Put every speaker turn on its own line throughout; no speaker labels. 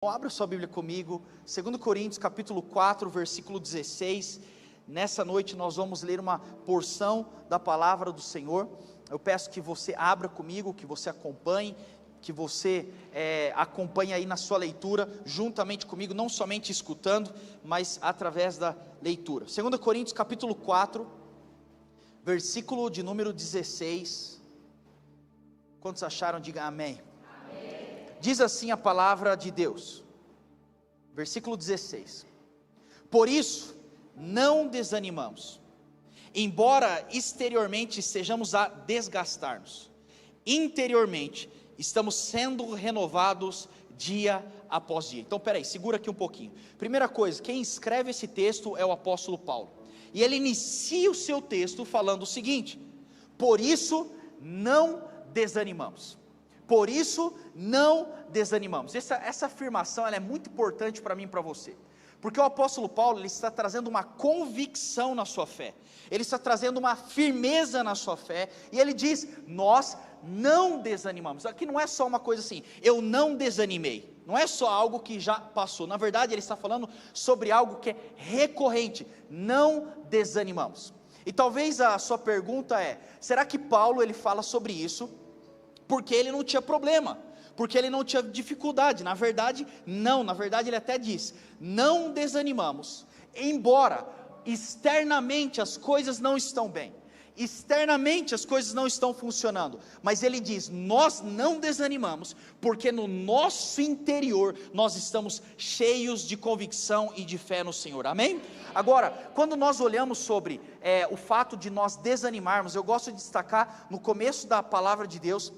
Abra sua Bíblia comigo, 2 Coríntios capítulo 4, versículo 16, nessa noite nós vamos ler uma porção da palavra do Senhor. Eu peço que você abra comigo, que você acompanhe, acompanhe aí na sua leitura, juntamente comigo, não somente escutando, mas através da leitura. 2 Coríntios capítulo 4, versículo de número 16, quantos acharam, diga amém. Diz assim a palavra de Deus, versículo 16: por isso não desanimamos, embora exteriormente estejamos a desgastar-nos, interiormente estamos sendo renovados dia após dia. Então peraí, segura aqui um pouquinho. Primeira coisa, quem escreve esse texto é o apóstolo Paulo, e ele inicia o seu texto falando o seguinte: por isso não desanimamos. Por isso não desanimamos. Essa afirmação ela é muito importante para mim e para você, porque o apóstolo Paulo ele está trazendo uma convicção na sua fé, ele está trazendo uma firmeza na sua fé, e ele diz: nós não desanimamos. Aqui não é só uma coisa assim, eu não desanimei, não é só algo que já passou, na verdade ele está falando sobre algo que é recorrente, não desanimamos. E talvez a sua pergunta é: será que Paulo ele fala sobre isso porque ele não tinha problema, porque ele não tinha dificuldade? Na verdade não, na verdade ele até diz: não desanimamos, embora externamente as coisas não estão bem, externamente as coisas não estão funcionando, mas ele diz: nós não desanimamos, porque no nosso interior nós estamos cheios de convicção e de fé no Senhor, amém? Agora, quando nós olhamos sobre o fato de nós desanimarmos, eu gosto de destacar no começo da palavra de Deus,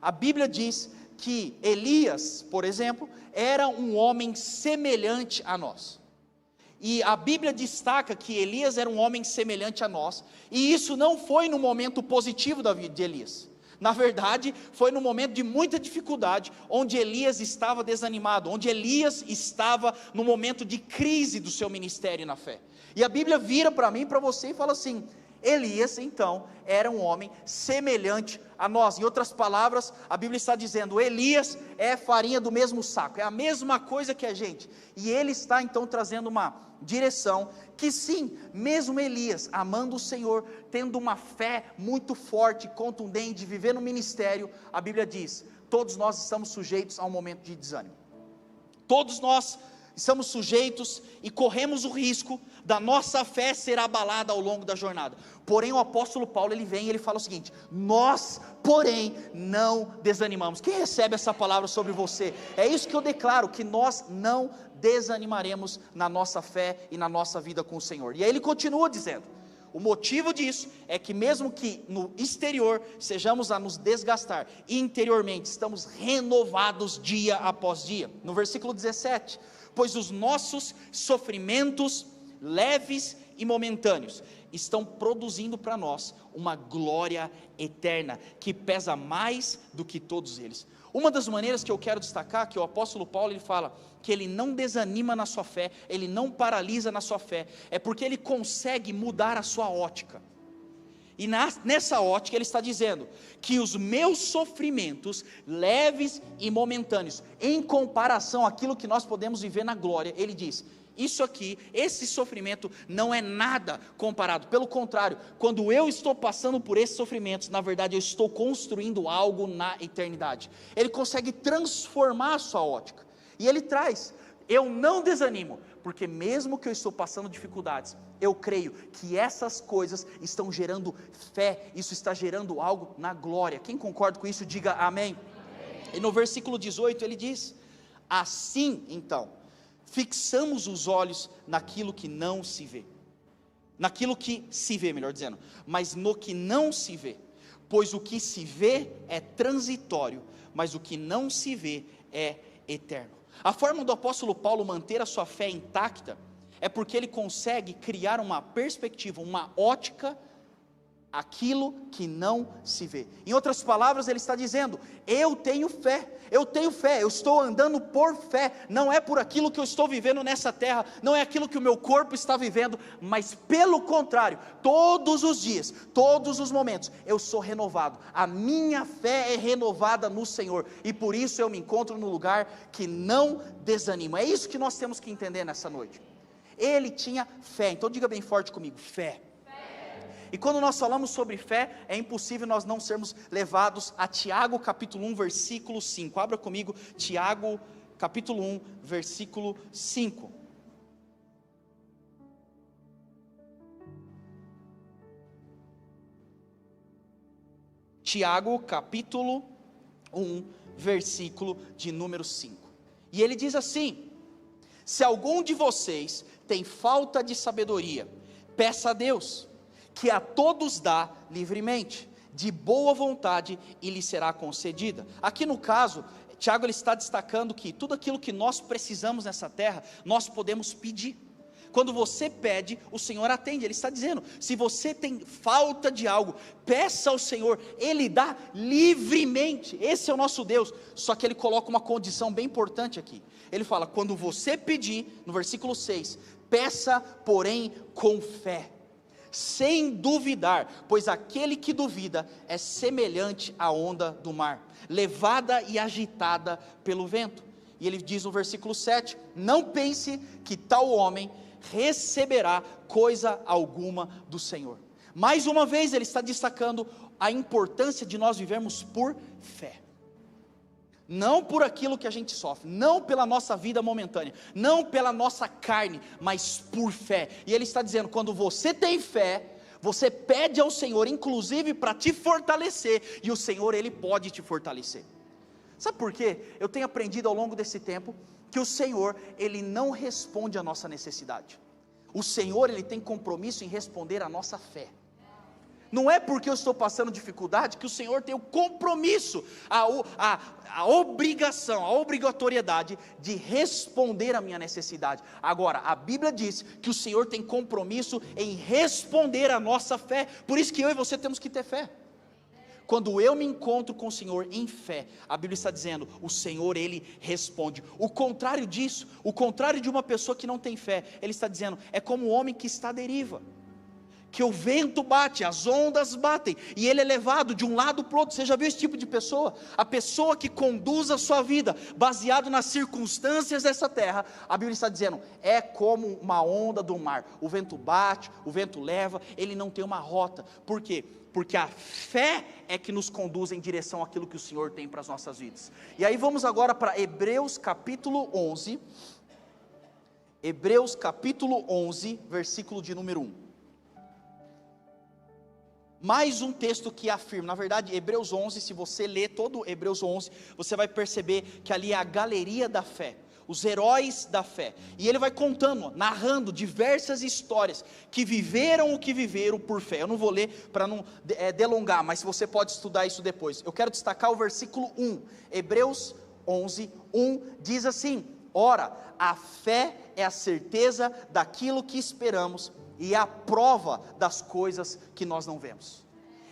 a Bíblia diz que Elias, por exemplo, era um homem semelhante a nós, e a Bíblia destaca que Elias era um homem semelhante a nós, e isso não foi no momento positivo da vida de Elias, na verdade foi no momento de muita dificuldade, onde Elias estava desanimado, onde Elias estava no momento de crise do seu ministério na fé, e a Bíblia vira para mim e para você e fala assim: Elias então era um homem semelhante a nós. Em outras palavras, a Bíblia está dizendo: Elias é farinha do mesmo saco, é a mesma coisa que a gente, e ele está então trazendo uma direção, que sim, mesmo Elias, amando o Senhor, tendo uma fé muito forte, contundente, viver no ministério, a Bíblia diz: todos nós estamos sujeitos a um momento de desânimo, todos nós estamos sujeitos e corremos o risco da nossa fé ser abalada ao longo da jornada. Porém o apóstolo Paulo ele vem e ele fala o seguinte: nós porém não desanimamos. Quem recebe essa palavra sobre você? É isso que eu declaro, que nós não desanimaremos na nossa fé e na nossa vida com o Senhor. E aí ele continua dizendo: o motivo disso é que mesmo que no exterior sejamos a nos desgastar, interiormente estamos renovados dia após dia. No versículo 17: pois os nossos sofrimentos leves e momentâneos estão produzindo para nós uma glória eterna, que pesa mais do que todos eles. Uma das maneiras que eu quero destacar, que o apóstolo Paulo ele fala que ele não desanima na sua fé, ele não paralisa na sua fé, é porque ele consegue mudar a sua ótica. E nessa ótica ele está dizendo que os meus sofrimentos leves e momentâneos, em comparação àquilo que nós podemos viver na glória, ele diz: isso aqui, esse sofrimento não é nada comparado, pelo contrário, quando eu estou passando por esses sofrimentos, na verdade eu estou construindo algo na eternidade. Ele consegue transformar a sua ótica, e ele traz: eu não desanimo, porque mesmo que eu estou passando dificuldades, eu creio que essas coisas estão gerando fé, isso está gerando algo na glória. Quem concorda com isso, diga amém. E no versículo 18 ele diz: assim então, fixamos os olhos naquilo que não se vê, naquilo que se vê, melhor dizendo, mas no que não se vê, pois o que se vê é transitório, mas o que não se vê é eterno. A forma do apóstolo Paulo manter a sua fé intacta é porque ele consegue criar uma perspectiva, uma ótica aquilo que não se vê. Em outras palavras, ele está dizendo: eu tenho fé, eu estou andando por fé, não é por aquilo que eu estou vivendo nessa terra, não é aquilo que o meu corpo está vivendo, mas pelo contrário, todos os dias, todos os momentos, eu sou renovado, a minha fé é renovada no Senhor, e por isso eu me encontro no lugar que não desanima. É isso que nós temos que entender nessa noite. Ele tinha fé, então diga bem forte comigo: fé. E quando nós falamos sobre fé, é impossível nós não sermos levados a Tiago capítulo 1, versículo 5. Abra comigo Tiago capítulo 1, versículo 5. Tiago capítulo 1, versículo de número 5. E ele diz assim: se algum de vocês tem falta de sabedoria, peça a Deus, que a todos dá livremente, de boa vontade, e lhe será concedida. Aqui no caso, Tiago ele está destacando que tudo aquilo que nós precisamos nessa terra, nós podemos pedir. Quando você pede, o Senhor atende. Ele está dizendo: se você tem falta de algo, peça ao Senhor, Ele dá livremente. Esse é o nosso Deus. Só que Ele coloca uma condição bem importante aqui. Ele fala: quando você pedir, no versículo 6, peça porém com fé, sem duvidar, pois aquele que duvida é semelhante à onda do mar, levada e agitada pelo vento. E ele diz no versículo 7, não pense que tal homem receberá coisa alguma do Senhor. Mais uma vez ele está destacando a importância de nós vivermos por fé, não por aquilo que a gente sofre, não pela nossa vida momentânea, não pela nossa carne, mas por fé. E ele está dizendo, quando você tem fé, você pede ao Senhor, inclusive para te fortalecer, e o Senhor ele pode te fortalecer. Sabe por quê? Eu tenho aprendido ao longo desse tempo, que o Senhor, ele não responde à nossa necessidade. O Senhor, ele tem compromisso em responder à nossa fé. Não é porque eu estou passando dificuldade que o Senhor tem o compromisso, a obrigação, a obrigatoriedade de responder à minha necessidade. Agora, a Bíblia diz que o Senhor tem compromisso em responder à nossa fé. Por isso que eu e você temos que ter fé. Quando eu me encontro com o Senhor em fé, a Bíblia está dizendo, o Senhor ele responde. O contrário disso, o contrário de uma pessoa que não tem fé, ele está dizendo, é como um homem que está à deriva, que o vento bate, as ondas batem, e ele é levado de um lado para o outro. Você já viu esse tipo de pessoa? A pessoa que conduz a sua vida, baseado nas circunstâncias dessa terra, a Bíblia está dizendo, é como uma onda do mar, o vento bate, o vento leva, ele não tem uma rota. Por quê? Porque a fé é que nos conduz em direção àquilo que o Senhor tem para as nossas vidas. E aí vamos agora para Hebreus capítulo 11, Hebreus capítulo 11, versículo de número 1. Mais um texto que afirma, na verdade Hebreus 11, se você ler todo Hebreus 11, você vai perceber que ali é a galeria da fé, os heróis da fé, e ele vai contando, narrando diversas histórias, que viveram o que viveram por fé. Eu não vou ler para não delongar, mas você pode estudar isso depois. Eu quero destacar o versículo 1, Hebreus 11, 1, diz assim, ora, a fé é a certeza daquilo que esperamos, e é a prova das coisas que nós não vemos.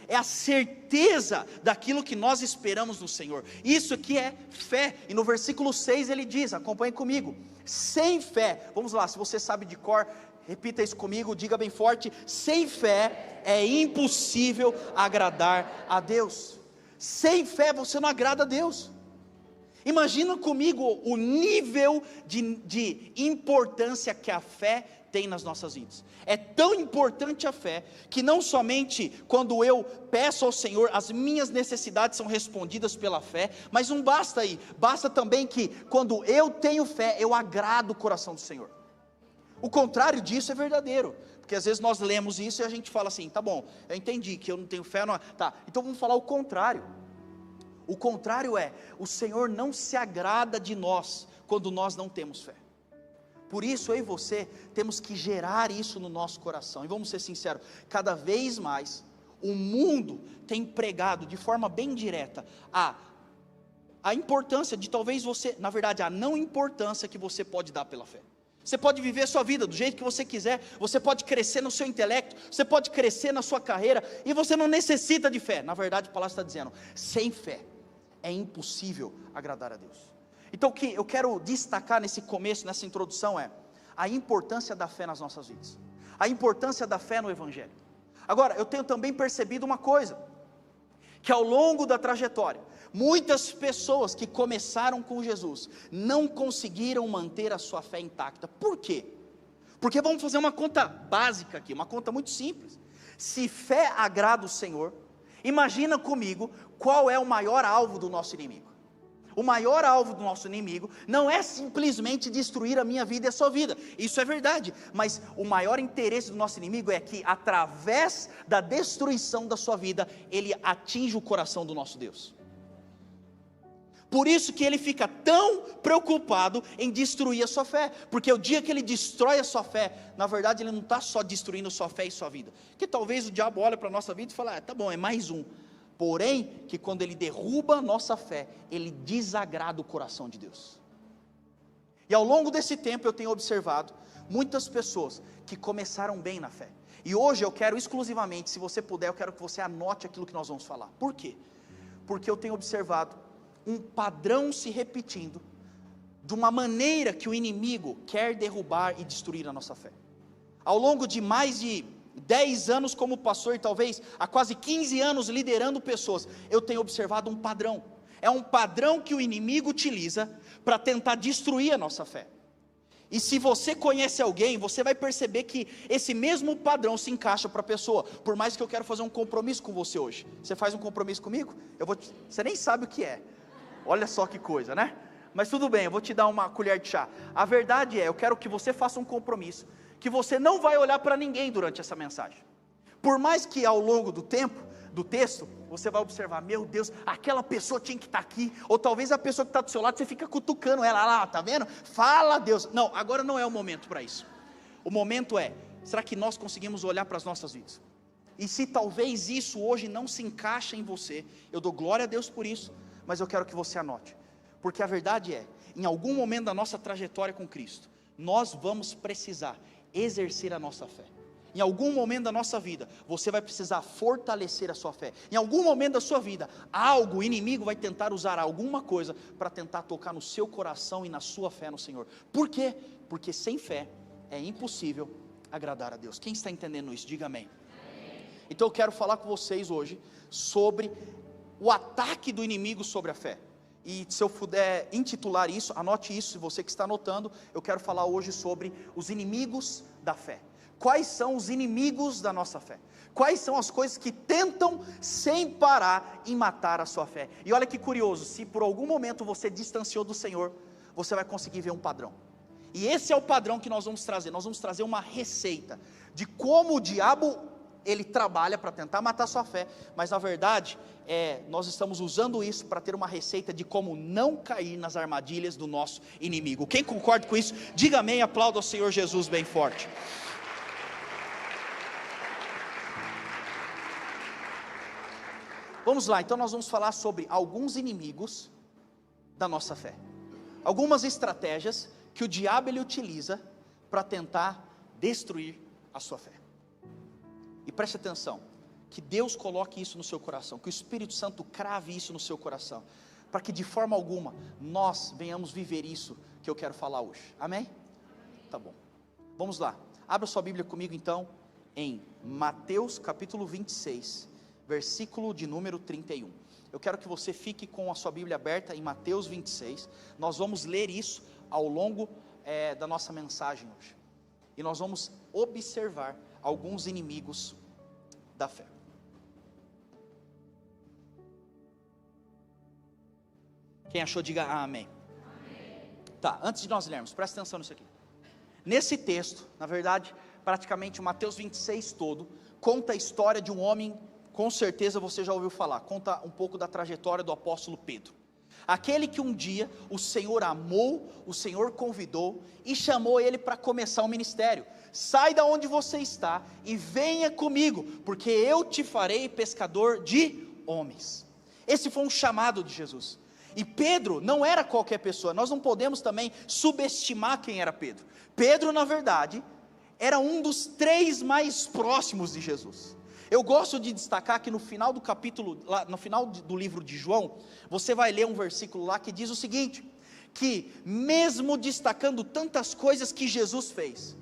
É a certeza daquilo que nós esperamos no Senhor. Isso aqui é fé. E no versículo 6 ele diz, acompanhe comigo, sem fé, vamos lá, se você sabe de cor, repita isso comigo, diga bem forte, sem fé é impossível agradar a Deus. Sem fé você não agrada a Deus. Imagina comigo o nível de importância que a fé tem nas nossas vidas. É tão importante a fé, que não somente quando eu peço ao Senhor, as minhas necessidades são respondidas pela fé, mas não basta aí, basta também que quando eu tenho fé, eu agrado o coração do Senhor. O contrário disso é verdadeiro, porque às vezes nós lemos isso e a gente fala assim, tá bom, eu entendi que eu não tenho fé, tá, então vamos falar o contrário. O contrário é, o Senhor não se agrada de nós, quando nós não temos fé. Por isso eu e você temos que gerar isso no nosso coração. E vamos ser sinceros, cada vez mais o mundo tem pregado de forma bem direta a importância de talvez você, na verdade a não importância que você pode dar pela fé. Você pode viver a sua vida do jeito que você quiser, você pode crescer no seu intelecto, você pode crescer na sua carreira, e você não necessita de fé. Na verdade, a palavra está dizendo, sem fé é impossível agradar a Deus. Então o que eu quero destacar nesse começo, nessa introdução, é a importância da fé nas nossas vidas, a importância da fé no Evangelho. Agora, eu tenho também percebido uma coisa, que ao longo da trajetória, muitas pessoas que começaram com Jesus, não conseguiram manter a sua fé intacta. Por quê? Porque vamos fazer uma conta básica aqui, uma conta muito simples. Se fé agrada o Senhor, imagina comigo, qual é o maior alvo do nosso inimigo? O maior alvo do nosso inimigo não é simplesmente destruir a minha vida e a sua vida, isso é verdade, mas o maior interesse do nosso inimigo é que através da destruição da sua vida, ele atinge o coração do nosso Deus. Por isso que ele fica tão preocupado em destruir a sua fé, porque o dia que ele destrói a sua fé, na verdade ele não está só destruindo a sua fé e sua vida, que talvez o diabo olhe para a nossa vida e fale, tá bom, é mais um. Porém, que quando ele derruba a nossa fé, ele desagrada o coração de Deus. E ao longo desse tempo eu tenho observado muitas pessoas que começaram bem na fé. E hoje eu quero exclusivamente, se você puder, eu quero que você anote aquilo que nós vamos falar. Por quê? Porque eu tenho observado um padrão se repetindo, de uma maneira que o inimigo quer derrubar e destruir a nossa fé. Ao longo de mais de 10 anos como pastor, e talvez há quase 15 anos liderando pessoas, eu tenho observado um padrão. É um padrão que o inimigo utiliza para tentar destruir a nossa fé. E se você conhece alguém, você vai perceber que esse mesmo padrão se encaixa para a pessoa. Por mais que eu quero fazer um compromisso com você hoje. Você faz um compromisso comigo? Você nem sabe o que é. Olha só que coisa, né? Mas tudo bem, eu vou te dar uma colher de chá. A verdade é, eu quero que você faça um compromisso, que você não vai olhar para ninguém durante essa mensagem. Por mais que ao longo do tempo, do texto, você vai observar, meu Deus, aquela pessoa tinha que estar aqui, ou talvez a pessoa que está do seu lado, você fica cutucando ela lá, tá vendo? Fala a Deus. Não, agora não é o momento para isso. O momento é, será que nós conseguimos olhar para as nossas vidas? E se talvez isso hoje não se encaixa em você, eu dou glória a Deus por isso, mas eu quero que você anote, porque a verdade é, em algum momento da nossa trajetória com Cristo, nós vamos precisar exercer a nossa fé. Em algum momento da nossa vida, você vai precisar fortalecer a sua fé. Em algum momento da sua vida, o inimigo vai tentar usar alguma coisa para tentar tocar no seu coração e na sua fé no Senhor. Por quê? Porque sem fé é impossível agradar a Deus. Quem está entendendo isso? Diga amém. Então eu quero falar com vocês hoje sobre o ataque do inimigo sobre a fé. E se eu puder intitular isso, anote isso, se você que está anotando, eu quero falar hoje sobre os inimigos da fé. Quais são os inimigos da nossa fé? Quais são as coisas que tentam sem parar em matar a sua fé? E olha que curioso, se por algum momento você distanciou do Senhor, você vai conseguir ver um padrão. E esse é o padrão que nós vamos trazer uma receita de como o diabo ele trabalha para tentar matar a sua fé, mas na verdade, nós estamos usando isso para ter uma receita de como não cair nas armadilhas do nosso inimigo. Quem concorda com isso, diga amém, aplauda ao Senhor Jesus bem forte. Vamos lá, então nós vamos falar sobre alguns inimigos da nossa fé, algumas estratégias que o diabo ele utiliza para tentar destruir a sua fé. E preste atenção, que Deus coloque isso no seu coração, que o Espírito Santo crave isso no seu coração, para que de forma alguma nós venhamos viver isso que eu quero falar hoje, amém? Tá bom, vamos lá, abra sua Bíblia comigo então, em Mateus capítulo 26, versículo de número 31, eu quero que você fique com a sua Bíblia aberta em Mateus 26, nós vamos ler isso ao longo da nossa mensagem hoje, e nós vamos observar alguns inimigos da fé. Quem achou, diga amém. Amém. Tá, antes de nós lermos, presta atenção nisso aqui. Nesse texto, na verdade, praticamente o Mateus 26 todo, conta a história de um homem, com certeza você já ouviu falar, conta um pouco da trajetória do apóstolo Pedro. Aquele que um dia o Senhor amou, o Senhor convidou e chamou ele para começar o ministério. Sai da onde você está e venha comigo, porque eu te farei pescador de homens. Esse foi um chamado de Jesus. E Pedro não era qualquer pessoa, nós não podemos também subestimar quem era Pedro. Pedro, na verdade, era um dos 3 mais próximos de Jesus. Eu gosto de destacar que no final do capítulo, lá, no final do livro de João, você vai ler um versículo lá que diz o seguinte, que mesmo destacando tantas coisas que Jesus fez,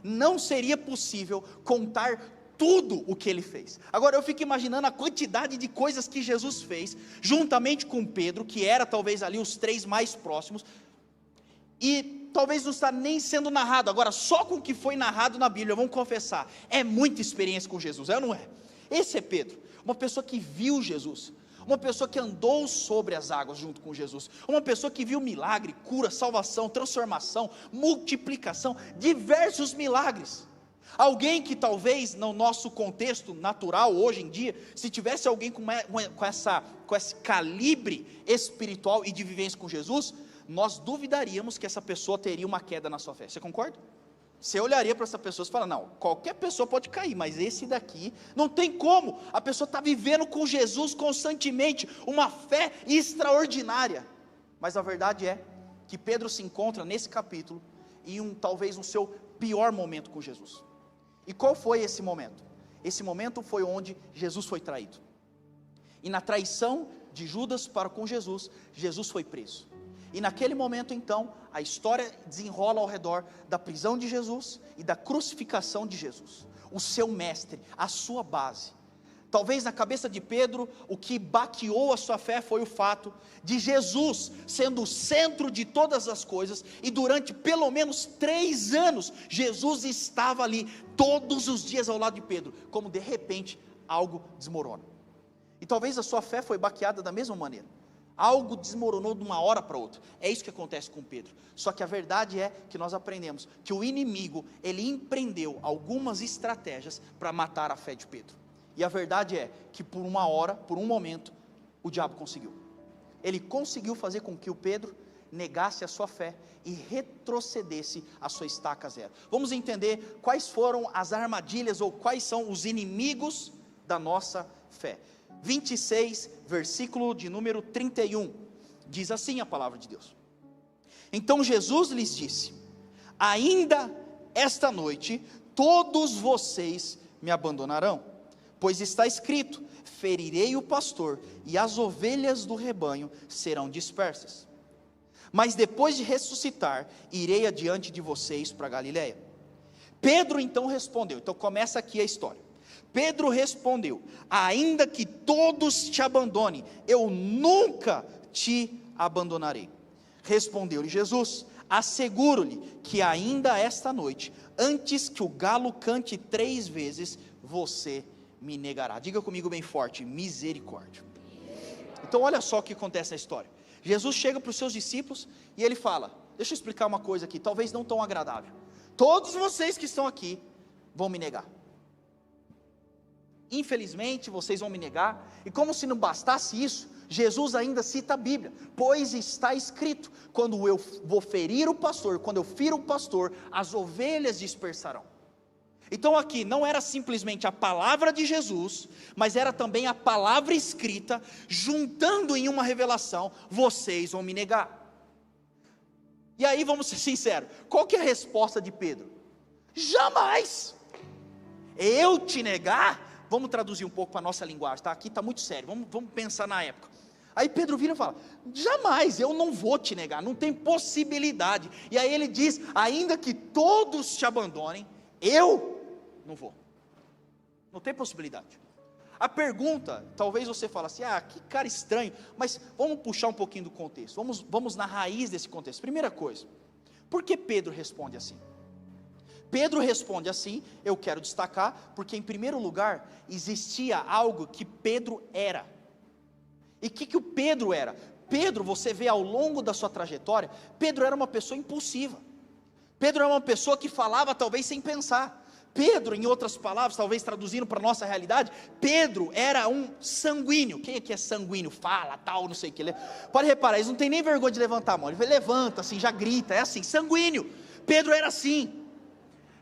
não seria possível contar tudo o que ele fez. Agora eu fico imaginando a quantidade de coisas que Jesus fez, juntamente com Pedro, que era talvez ali os 3 mais próximos, e talvez não está nem sendo narrado. Agora só com o que foi narrado na Bíblia, vamos confessar, é muita experiência com Jesus, é ou não é? Esse é Pedro, uma pessoa que viu Jesus, uma pessoa que andou sobre as águas junto com Jesus, uma pessoa que viu milagre, cura, salvação, transformação, multiplicação, diversos milagres. Alguém que talvez no nosso contexto natural hoje em dia, se tivesse alguém com esse calibre espiritual e de vivência com Jesus, nós duvidaríamos que essa pessoa teria uma queda na sua fé. Você concorda? Você olharia para essa pessoa e fala, não, qualquer pessoa pode cair, mas esse daqui, não tem como, a pessoa está vivendo com Jesus constantemente, uma fé extraordinária. Mas a verdade é, que Pedro se encontra nesse capítulo, em talvez o seu pior momento com Jesus. E qual foi esse momento? Esse momento foi onde Jesus foi traído, e na traição de Judas para com Jesus, Jesus foi preso. E naquele momento então, a história desenrola ao redor da prisão de Jesus e da crucificação de Jesus, o seu mestre, a sua base. Talvez na cabeça de Pedro, o que baqueou a sua fé foi o fato de Jesus sendo o centro de todas as coisas, e durante pelo menos 3 anos, Jesus estava ali, todos os dias ao lado de Pedro, como de repente, algo desmorona. E talvez a sua fé foi baqueada da mesma maneira, algo desmoronou de uma hora para outra. É isso que acontece com Pedro. Só que a verdade é que nós aprendemos que o inimigo, ele empreendeu algumas estratégias para matar a fé de Pedro. E a verdade é que por uma hora, por um momento, o diabo conseguiu. Ele conseguiu fazer com que o Pedro negasse a sua fé e retrocedesse a sua estaca zero. Vamos entender quais foram as armadilhas ou quais são os inimigos da nossa fé. 26, versículo de número 31, diz assim a palavra de Deus. Então Jesus lhes disse, ainda esta noite, todos vocês me abandonarão, pois está escrito, ferirei o pastor, e as ovelhas do rebanho serão dispersas. Mas depois de ressuscitar, irei adiante de vocês para Galiléia. Pedro então respondeu, então começa aqui a história. Pedro respondeu, ainda que todos te abandonem, eu nunca te abandonarei. Respondeu-lhe Jesus, asseguro-lhe que ainda esta noite, antes que o galo cante 3 vezes, você me negará. Diga comigo bem forte, misericórdia. Então olha só o que acontece na história. Jesus chega para os seus discípulos e ele fala, deixa eu explicar uma coisa aqui, talvez não tão agradável. Todos vocês que estão aqui vão me negar. Infelizmente vocês vão me negar. E como se não bastasse isso, Jesus ainda cita a Bíblia, pois está escrito, quando eu vou ferir o pastor, quando eu firo o pastor, as ovelhas dispersarão. Então aqui não era simplesmente a palavra de Jesus, mas era também a palavra escrita, juntando em uma revelação, vocês vão me negar. E aí vamos ser sinceros, qual que é a resposta de Pedro? Jamais! Eu te negar? Vamos traduzir um pouco para a nossa linguagem, tá? Aqui está muito sério, vamos pensar na época. Aí Pedro vira e fala, jamais, eu não vou te negar, não tem possibilidade. E aí ele diz, ainda que todos te abandonem, eu não vou. Não tem possibilidade. A pergunta, talvez você fale assim, que cara estranho, mas vamos puxar um pouquinho do contexto, vamos na raiz desse contexto. Primeira coisa, por que Pedro responde assim? Pedro responde assim, eu quero destacar, porque em primeiro lugar, existia algo que Pedro era. E o que o Pedro era? Pedro, você vê ao longo da sua trajetória, Pedro era uma pessoa impulsiva. Pedro era uma pessoa que falava talvez sem pensar. Pedro, em outras palavras, talvez traduzindo para a nossa realidade, Pedro era um sanguíneo. Quem aqui é sanguíneo? Fala, tal, não sei o que. Pode reparar, eles não tem nem vergonha de levantar a mão. Ele levanta assim, já grita, é assim, sanguíneo. Pedro era assim.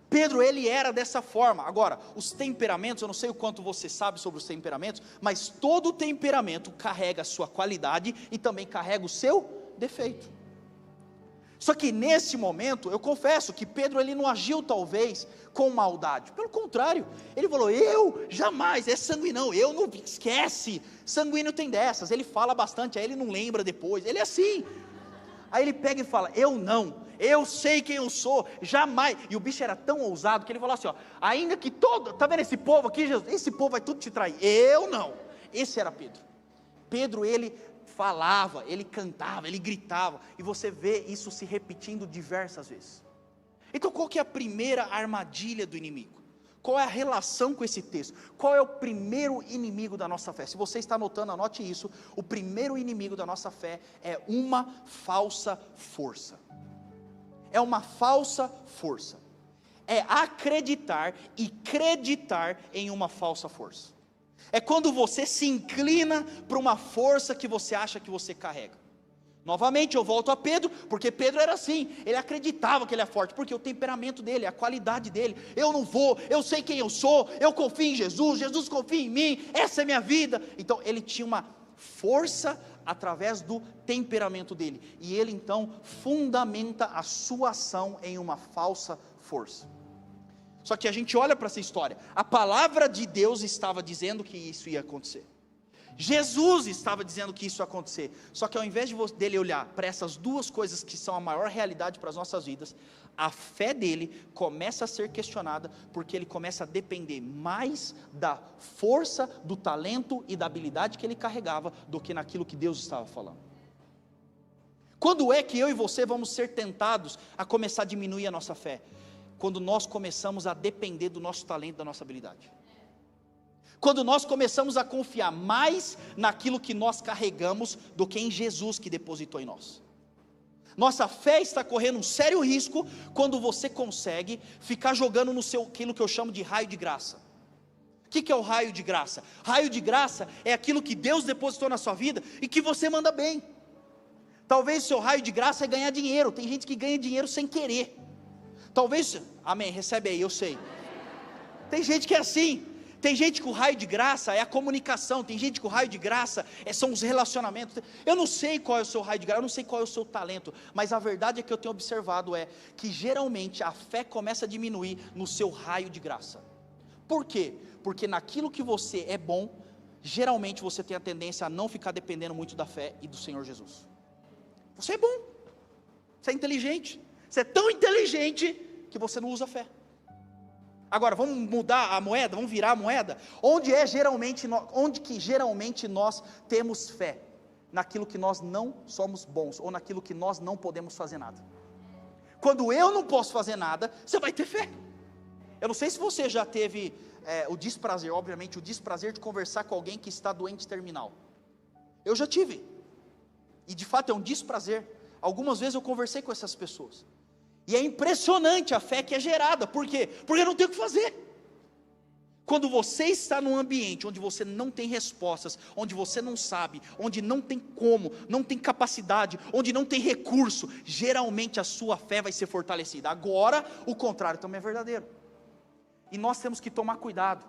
Pedro, ele era dessa forma. Agora, os temperamentos, eu não sei o quanto você sabe sobre os temperamentos, mas todo temperamento carrega a sua qualidade e também carrega o seu defeito. Só que nesse momento, eu confesso que Pedro, ele não agiu talvez com maldade, pelo contrário, ele falou, eu jamais, é sanguíneo, eu não, esquece, sanguíneo tem dessas, ele fala bastante, aí ele não lembra depois, ele é assim, aí ele pega e fala, eu não, eu sei quem eu sou, jamais, e o bicho era tão ousado, que ele falou assim, ó, ainda que todo, está vendo esse povo aqui, Jesus, esse povo vai tudo te trair, eu não, esse era Pedro. Pedro, ele falava, ele cantava, ele gritava, e você vê isso se repetindo diversas vezes. Então qual que é a primeira armadilha do inimigo? Qual é a relação com esse texto? Qual é o primeiro inimigo da nossa fé? Se você está anotando, anote isso, o primeiro inimigo da nossa fé é uma falsa força. É uma falsa força, é acreditar e creditar em uma falsa força. É quando você se inclina para uma força que você acha que você carrega. Novamente eu volto a Pedro, porque Pedro era assim, ele acreditava que ele é forte, porque o temperamento dele, a qualidade dele, eu não vou, eu sei quem eu sou, eu confio em Jesus, Jesus confia em mim, essa é minha vida. Então ele tinha uma força através do temperamento dele, e ele então fundamenta a sua ação em uma falsa força. Só que a gente olha para essa história, a palavra de Deus estava dizendo que isso ia acontecer, Jesus estava dizendo que isso ia acontecer, só que ao invés dele olhar para essas duas coisas que são a maior realidade para as nossas vidas, a fé dele começa a ser questionada, porque ele começa a depender mais da força, do talento e da habilidade que ele carregava, do que naquilo que Deus estava falando. Quando é que eu e você vamos ser tentados a começar a diminuir a nossa fé? Quando nós começamos a depender do nosso talento, da nossa habilidade. Quando nós começamos a confiar mais naquilo que nós carregamos do que em Jesus que depositou em nós. Nossa fé está correndo um sério risco quando você consegue ficar jogando no seu, aquilo que eu chamo de raio de graça. O que é o raio de graça? Raio de graça é aquilo que Deus depositou na sua vida e que você manda bem. Talvez o seu raio de graça é ganhar dinheiro, tem gente que ganha dinheiro sem querer. Talvez, amém, recebe aí, eu sei. Tem gente que é assim. Tem gente que o raio de graça é a comunicação, tem gente que o raio de graça são os relacionamentos. Eu não sei qual é o seu raio de graça, eu não sei qual é o seu talento, mas a verdade é que eu tenho observado que geralmente a fé começa a diminuir no seu raio de graça. Por quê? Porque naquilo que você é bom, geralmente você tem a tendência a não ficar dependendo muito da fé e do Senhor Jesus. Você é bom, você é inteligente, você é tão inteligente que você não usa fé. Agora, vamos mudar a moeda, vamos virar a moeda. Onde que geralmente nós temos fé? Naquilo que nós não somos bons, ou naquilo que nós não podemos fazer nada. Quando eu não posso fazer nada, você vai ter fé. Eu não sei se você já teve o desprazer, obviamente, o desprazer de conversar com alguém que está doente terminal. Eu já tive, e de fato é um desprazer. Algumas vezes eu conversei com essas pessoas, e é impressionante a fé que é gerada. Por quê? Porque não tem o que fazer. Quando você está num ambiente onde você não tem respostas, onde você não sabe, onde não tem como, não tem capacidade, onde não tem recurso, geralmente a sua fé vai ser fortalecida. Agora, o contrário também é verdadeiro. E nós temos que tomar cuidado,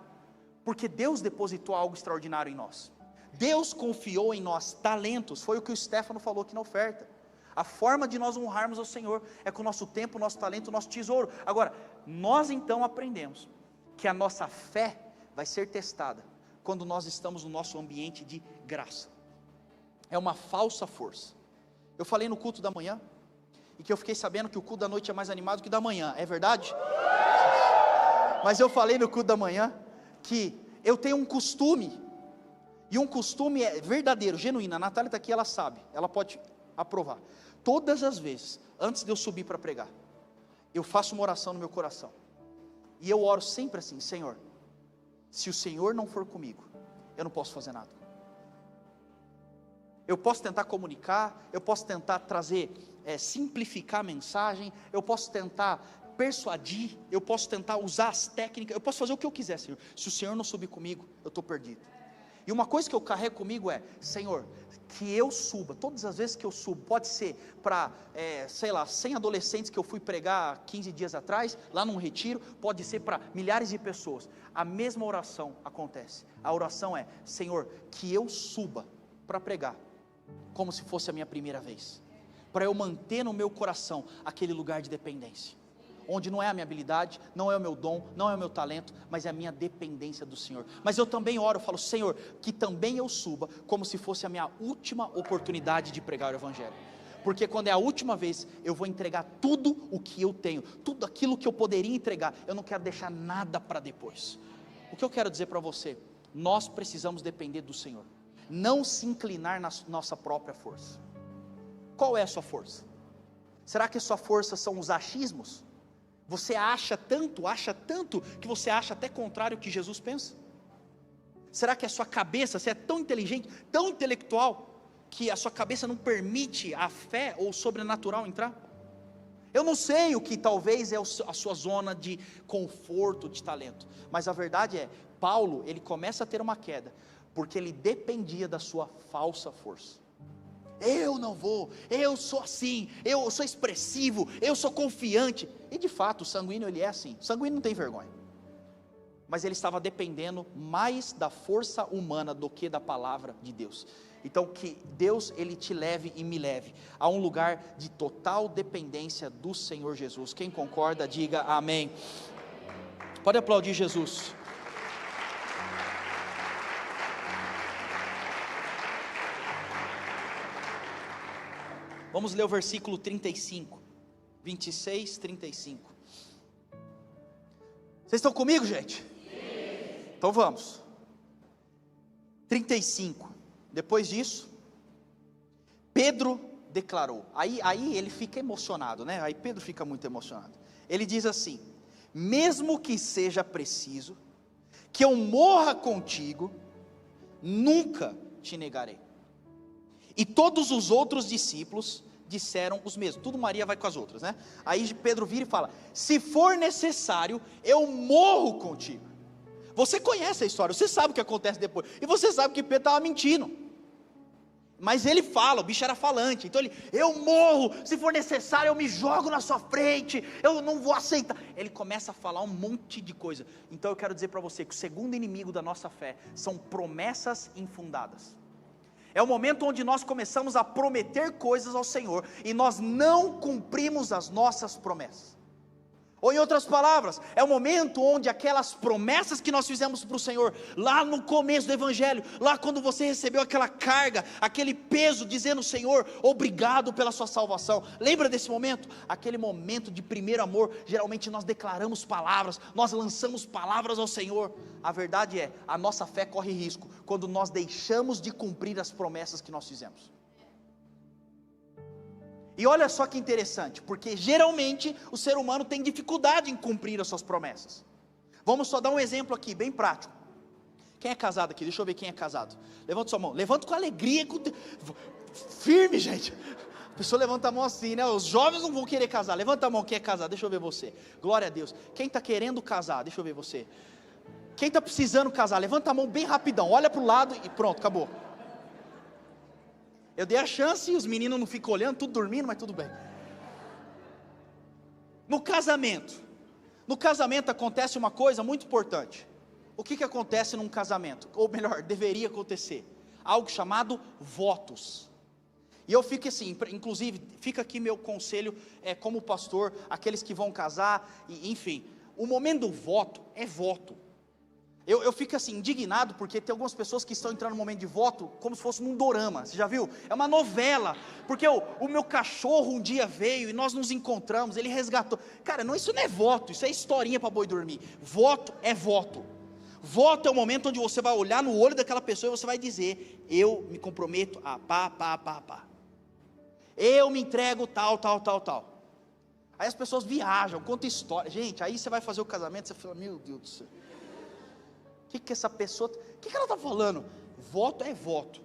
porque Deus depositou algo extraordinário em nós. Deus confiou em nós talentos, foi o que o Stefano falou aqui na oferta. A forma de nós honrarmos ao Senhor é com o nosso tempo, o nosso talento, o nosso tesouro. Agora, nós então aprendemos que a nossa fé vai ser testada quando nós estamos no nosso ambiente de graça. É uma falsa força. Eu falei no culto da manhã, e que eu fiquei sabendo que o culto da noite é mais animado que o da manhã, é verdade? Mas eu falei no culto da manhã, que eu tenho um costume, e um costume é verdadeiro, genuíno. A Natália está aqui, ela sabe, ela pode aprovar. Todas as vezes, antes de eu subir para pregar, eu faço uma oração no meu coração, e eu oro sempre assim: Senhor, se o Senhor não for comigo, eu não posso fazer nada. Eu posso tentar comunicar, eu posso tentar trazer, simplificar a mensagem, eu posso tentar persuadir, eu posso tentar usar as técnicas, eu posso fazer o que eu quiser, Senhor. Se o Senhor não subir comigo, eu estou perdido. E uma coisa que eu carrego comigo é: Senhor, que eu suba, todas as vezes que eu subo, pode ser para, 100 adolescentes que eu fui pregar 15 dias atrás, lá num retiro, pode ser para milhares de pessoas, a mesma oração acontece. A oração é: Senhor, que eu suba para pregar, como se fosse a minha primeira vez, para eu manter no meu coração aquele lugar de dependência, onde não é a minha habilidade, não é o meu dom, não é o meu talento, mas é a minha dependência do Senhor. Mas eu também oro, eu falo: Senhor, que também eu suba, como se fosse a minha última oportunidade de pregar o Evangelho, porque quando é a última vez, eu vou entregar tudo o que eu tenho, tudo aquilo que eu poderia entregar, eu não quero deixar nada para depois. O que eu quero dizer para você: nós precisamos depender do Senhor, não se inclinar na nossa própria força. Qual é a sua força? Será que a sua força são os achismos? Você acha tanto, que você acha até contrário ao que Jesus pensa? Será que a sua cabeça, você é tão inteligente, tão intelectual, que a sua cabeça não permite a fé ou o sobrenatural entrar? Eu não sei o que talvez é a sua zona de conforto, de talento, mas a verdade é, Paulo, ele começa a ter uma queda, porque ele dependia da sua falsa força. Eu não vou, eu sou assim, eu sou expressivo, eu sou confiante. E de fato, o sanguíneo ele é assim, o sanguíneo não tem vergonha. Mas ele estava dependendo mais da força humana do que da palavra de Deus. Então que Deus ele te leve e me leve a um lugar de total dependência do Senhor Jesus. Quem concorda, diga amém. Pode aplaudir Jesus. Vamos ler o versículo 35, 26, 35. Vocês estão comigo, gente? Sim. Então vamos. 35. Depois disso, Pedro declarou. Aí ele fica emocionado, né? Aí Pedro fica muito emocionado. Ele diz assim: mesmo que seja preciso que eu morra contigo, nunca te negarei. E todos os outros discípulos disseram os mesmos. Tudo Maria vai com as outras, né? Aí Pedro vira e fala: se for necessário, eu morro contigo. Você conhece a história, você sabe o que acontece depois. E você sabe que Pedro estava mentindo. Mas ele fala, o bicho era falante. Então eu morro, se for necessário eu me jogo na sua frente, eu não vou aceitar. Ele começa a falar um monte de coisa. Então eu quero dizer para você que o segundo inimigo da nossa fé são promessas infundadas. É o momento onde nós começamos a prometer coisas ao Senhor e nós não cumprimos as nossas promessas. Ou em outras palavras, é o momento onde aquelas promessas que nós fizemos para o Senhor, lá no começo do Evangelho, lá quando você recebeu aquela carga, aquele peso, dizendo: Senhor, obrigado pela sua salvação. Lembra desse momento? Aquele momento de primeiro amor, geralmente nós declaramos palavras, nós lançamos palavras ao Senhor. A verdade é, a nossa fé corre risco, quando nós deixamos de cumprir as promessas que nós fizemos. E olha só que interessante, porque geralmente o ser humano tem dificuldade em cumprir as suas promessas. Vamos só dar um exemplo aqui, bem prático. Quem é casado aqui? Deixa eu ver quem é casado. Levanta sua mão, levanta com alegria, firme, gente. A pessoa levanta a mão assim, né? Os jovens não vão querer casar. Levanta a mão quem é casado, deixa eu ver você. Glória a Deus. Quem está querendo casar? Deixa eu ver você. Quem está precisando casar? Levanta a mão bem rapidão, olha para o lado e pronto, acabou. Eu dei a chance e os meninos não ficam olhando, tudo dormindo, mas tudo bem. No casamento acontece uma coisa muito importante. O que acontece num casamento? Ou melhor, deveria acontecer. Algo chamado votos. E eu fico assim, inclusive, fica aqui meu conselho como pastor, aqueles que vão casar, enfim. O momento do voto é voto. Eu fico assim, indignado, porque tem algumas pessoas que estão entrando no momento de voto, como se fosse num dorama, você já viu? É uma novela, porque o meu cachorro um dia veio, e nós nos encontramos, ele resgatou, cara, isso não é voto, isso é historinha para boi dormir. Voto é voto. Voto é o momento onde você vai olhar no olho daquela pessoa, e você vai dizer: eu me comprometo a pá, eu me entrego tal. Aí as pessoas viajam, contam história, gente, aí você vai fazer o casamento, você fala: meu Deus do céu, o que essa pessoa, o que ela está falando? Voto é voto.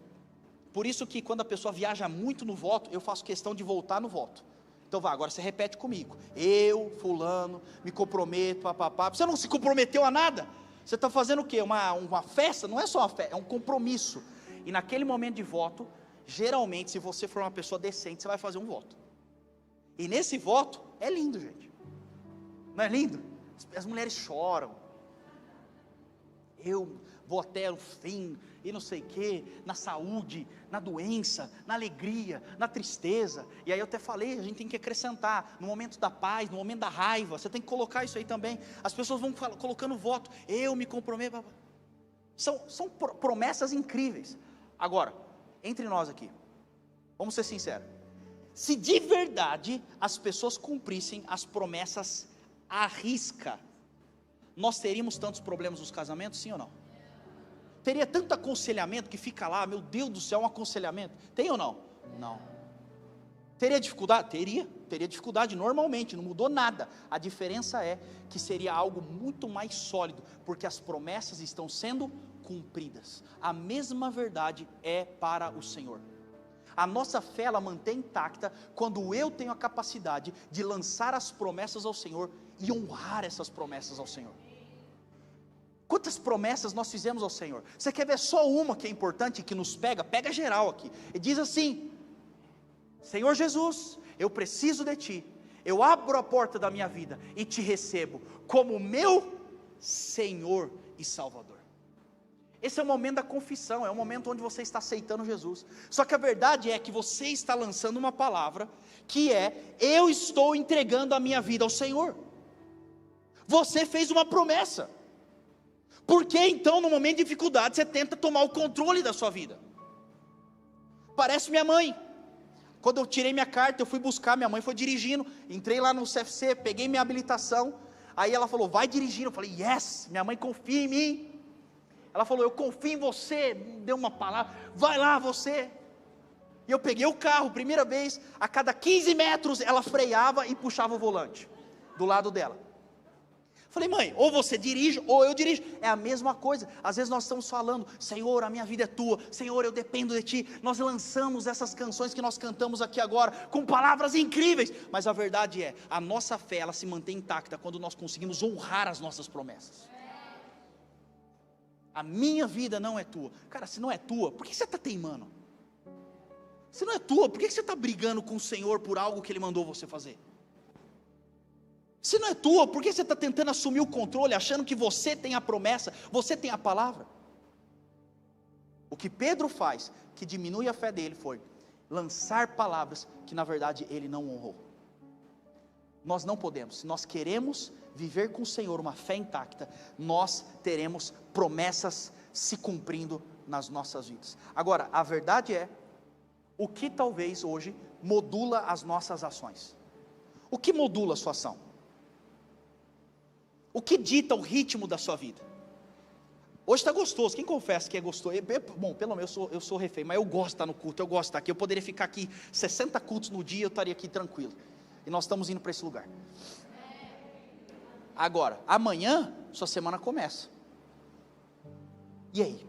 Por isso que quando a pessoa viaja muito no voto, eu faço questão de voltar no voto. Então vai, agora você repete comigo: eu, fulano, me comprometo, papapá. Você não se comprometeu a nada, Você está fazendo o quê? Uma festa? Não é só uma festa, é um compromisso. E naquele momento de voto, geralmente, se você for uma pessoa decente, você vai fazer um voto. E nesse voto, é lindo, gente. Não é lindo? As mulheres choram. Eu vou até o fim, e não sei o quê, na saúde, na doença, na alegria, na tristeza. E aí eu até falei, a gente tem que acrescentar, no momento da paz, no momento da raiva, você tem que colocar isso aí também. As pessoas vão colocando voto, eu me comprometo. São promessas incríveis. Agora, entre nós aqui, vamos ser sinceros, se de verdade as pessoas cumprissem as promessas à risca, nós teríamos tantos problemas nos casamentos, sim ou não? Teria tanto aconselhamento que fica lá, meu Deus do céu, um aconselhamento, tem ou não? Não. Teria dificuldade? Teria dificuldade normalmente, não mudou nada. A diferença é que seria algo muito mais sólido, porque as promessas estão sendo cumpridas. A mesma verdade é para o Senhor. A nossa fé, ela mantém intacta quando eu tenho a capacidade de lançar as promessas ao Senhor e honrar essas promessas ao Senhor. Quantas promessas nós fizemos ao Senhor? Você quer ver só uma que é importante, que nos pega geral aqui, e diz assim: Senhor Jesus, eu preciso de Ti, eu abro a porta da minha vida e Te recebo como meu Senhor e Salvador. Esse é o momento da confissão, é o momento onde você está aceitando Jesus. Só que a verdade é que você está lançando uma palavra, que é: eu estou entregando a minha vida ao Senhor. Você fez uma promessa. Por que então no momento de dificuldade você tenta tomar o controle da sua vida? Parece minha mãe. Quando eu tirei minha carta, eu fui buscar, minha mãe foi dirigindo, entrei lá no CFC, peguei minha habilitação, aí ela falou, vai dirigindo. Eu falei, yes, minha mãe confia em mim. Ela falou, eu confio em você, me deu uma palavra, vai lá você. E eu peguei o carro, primeira vez, a cada 15 metros ela freava e puxava o volante do lado dela. Falei, mãe, ou você dirige, ou eu dirijo. É a mesma coisa. Às vezes nós estamos falando, Senhor, a minha vida é Tua, Senhor, eu dependo de Ti. Nós lançamos essas canções que nós cantamos aqui agora, com palavras incríveis, mas a verdade é, a nossa fé, ela se mantém intacta, quando nós conseguimos honrar as nossas promessas. A minha vida não é Tua. Cara, se não é Tua, por que você está teimando? Se não é Tua, por que você está brigando com o Senhor por algo que Ele mandou você fazer? Se não é Tua, por que você está tentando assumir o controle, achando que você tem a promessa, você tem a palavra? O que Pedro faz, que diminui a fé dele, foi lançar palavras que na verdade ele não honrou. Nós não podemos, se nós queremos viver com o Senhor uma fé intacta, nós teremos promessas se cumprindo nas nossas vidas. Agora, a verdade é, o que talvez hoje modula as nossas ações? O que modula a sua ação? O que dita o ritmo da sua vida? Hoje está gostoso, quem confessa que é gostoso? Bom, pelo menos eu sou refém, mas eu gosto de estar no culto, eu gosto de estar aqui. Eu poderia ficar aqui 60 cultos no dia, eu estaria aqui tranquilo. E nós estamos indo para esse lugar. Agora, amanhã, sua semana começa. E aí?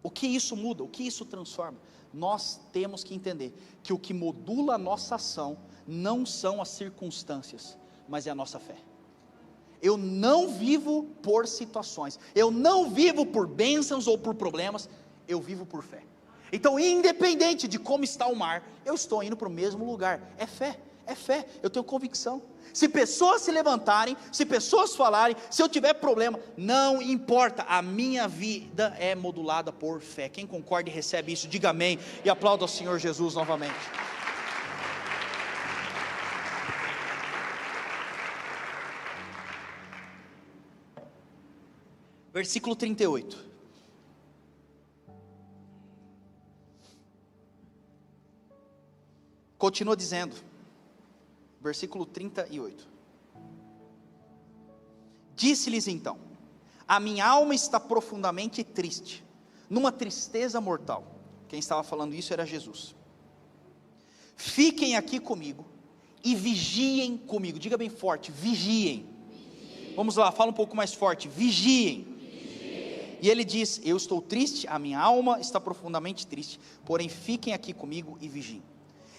O que isso muda? O que isso transforma? Nós temos que entender que o que modula a nossa ação não são as circunstâncias, mas é a nossa fé. Eu não vivo por situações, eu não vivo por bênçãos ou por problemas, eu vivo por fé. Então, independente de como está o mar, eu estou indo para o mesmo lugar. É fé, eu tenho convicção. Se pessoas se levantarem, se pessoas falarem, se eu tiver problema, não importa, a minha vida é modulada por fé. Quem concorda e recebe isso, diga amém e aplauda ao Senhor Jesus novamente. Versículo 38. Continua dizendo, versículo 38. Disse-lhes então, a minha alma está profundamente triste, numa tristeza mortal. Quem estava falando isso era Jesus. Fiquem aqui comigo e vigiem comigo. Diga bem forte, vigiem. Vamos lá, fala um pouco mais forte, vigiem. E ele diz, eu estou triste, a minha alma está profundamente triste, porém fiquem aqui comigo e vigiem.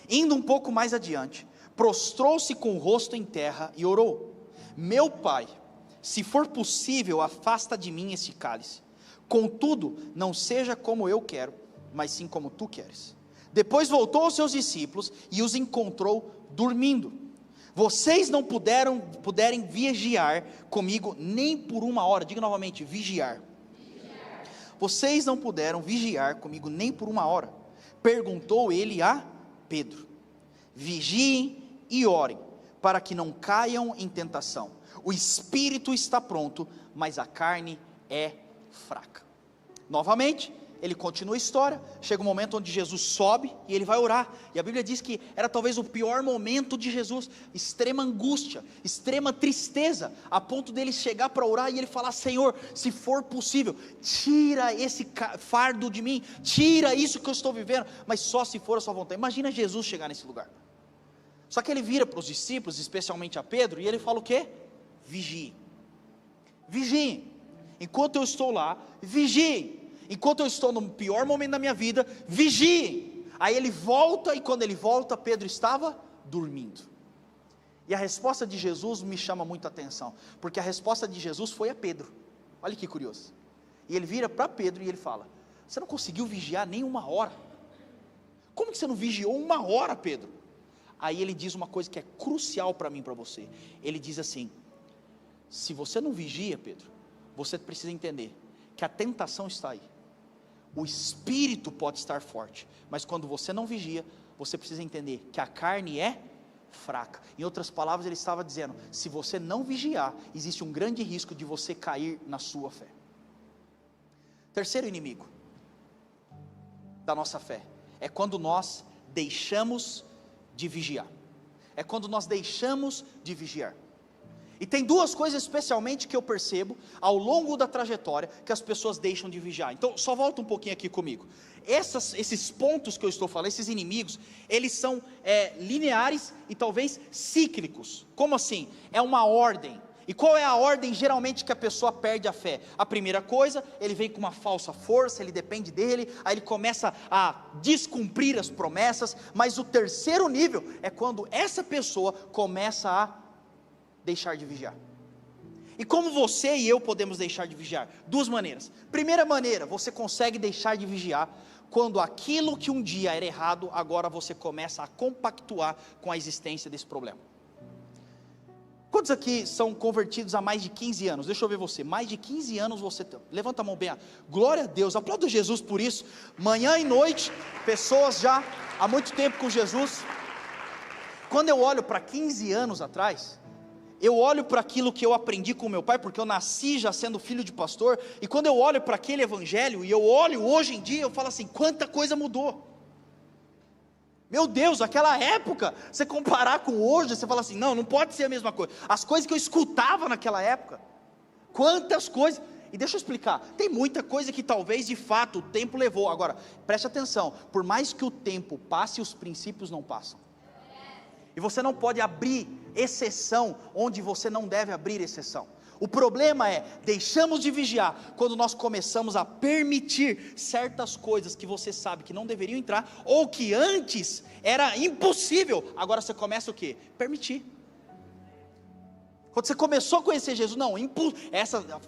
Indo um pouco mais adiante, prostrou-se com o rosto em terra e orou, meu pai, se for possível, afasta de mim esse cálice. Contudo, não seja como eu quero, mas sim como tu queres. Depois voltou aos seus discípulos e os encontrou dormindo. Vocês não puderem vigiar comigo nem por uma hora. Diga novamente, vigiar. Vocês não puderam vigiar comigo nem por uma hora. Perguntou ele a Pedro. Vigiem e orem, para que não caiam em tentação. O espírito está pronto, mas a carne é fraca. Novamente, ele continua a história. Chega um momento onde Jesus sobe e ele vai orar, e a Bíblia diz que era talvez o pior momento de Jesus, extrema angústia, extrema tristeza, a ponto dele chegar para orar e ele falar: Senhor, se for possível, tira esse fardo de mim, tira isso que eu estou vivendo, mas só se for a sua vontade. Imagina Jesus chegar nesse lugar. Só que ele vira para os discípulos, especialmente a Pedro, e ele fala o quê? Vigiem, vigiem, enquanto eu estou lá, vigiem. Enquanto eu estou no pior momento da minha vida, vigiem. Aí ele volta, e quando ele volta, Pedro estava dormindo. E a resposta de Jesus me chama muito a atenção, porque a resposta de Jesus foi a Pedro. Olha que curioso. E ele vira para Pedro e ele fala: você não conseguiu vigiar nem uma hora? Como que você não vigiou uma hora, Pedro? Aí ele diz uma coisa que é crucial para mim e para você. Ele diz assim: se você não vigia, Pedro, você precisa entender que a tentação está aí. O espírito pode estar forte, mas quando você não vigia, você precisa entender que a carne é fraca. Em outras palavras, ele estava dizendo: se você não vigiar, existe um grande risco de você cair na sua fé. Terceiro inimigo da nossa fé é quando nós deixamos de vigiar. É quando nós deixamos de vigiar. E tem duas coisas especialmente que eu percebo ao longo da trajetória que as pessoas deixam de vigiar. Então só volta um pouquinho aqui comigo. Esses pontos que eu estou falando, esses inimigos, eles são lineares e talvez cíclicos. Como assim? É uma ordem. E qual é a ordem geralmente que a pessoa perde a fé? A primeira coisa, ele vem com uma falsa força, ele depende dele, aí ele começa a descumprir as promessas. Mas o terceiro nível é quando essa pessoa começa a deixar de vigiar. E como você e eu podemos deixar de vigiar? Duas maneiras. Primeira maneira, você consegue deixar de vigiar quando aquilo que um dia era errado, agora você começa a compactuar com a existência desse problema. Quantos aqui são convertidos há mais de 15 anos? Deixa eu ver você, mais de 15 anos você, levanta a mão bem, glória a Deus, aplauda Jesus por isso, manhã e noite, pessoas já há muito tempo com Jesus. Quando eu olho para 15 anos atrás, eu olho para aquilo que eu aprendi com meu pai, porque eu nasci já sendo filho de pastor, e quando eu olho para aquele evangelho, e eu olho hoje em dia, eu falo assim: quanta coisa mudou. Meu Deus, aquela época, você comparar com hoje, você fala assim: não pode ser a mesma coisa. As coisas que eu escutava naquela época, quantas coisas, e deixa eu explicar, tem muita coisa que talvez de fato o tempo levou. Agora, preste atenção, por mais que o tempo passe, os princípios não passam. E você não pode abrir exceção onde você não deve abrir exceção. O problema é, deixamos de vigiar quando nós começamos a permitir certas coisas que você sabe que não deveriam entrar, ou que antes era impossível, agora você começa o quê? Permitir. Quando você começou a conhecer Jesus, não,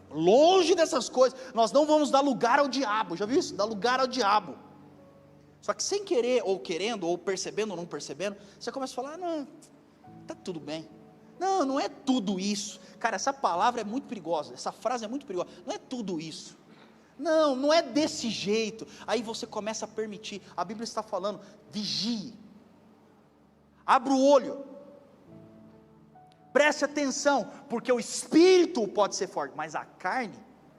longe dessas coisas, nós não vamos dar lugar ao diabo, já viu isso? Dar lugar ao diabo. Só que sem querer, ou querendo, ou percebendo ou não percebendo, você começa a falar: não, está tudo bem. Não é tudo isso. Cara, essa palavra é muito perigosa, essa frase é muito perigosa. Não é tudo isso. Não é desse jeito. Aí você começa a permitir. A Bíblia está falando: vigie. Abra o olho. Preste atenção, porque o espírito pode ser forte, mas a carne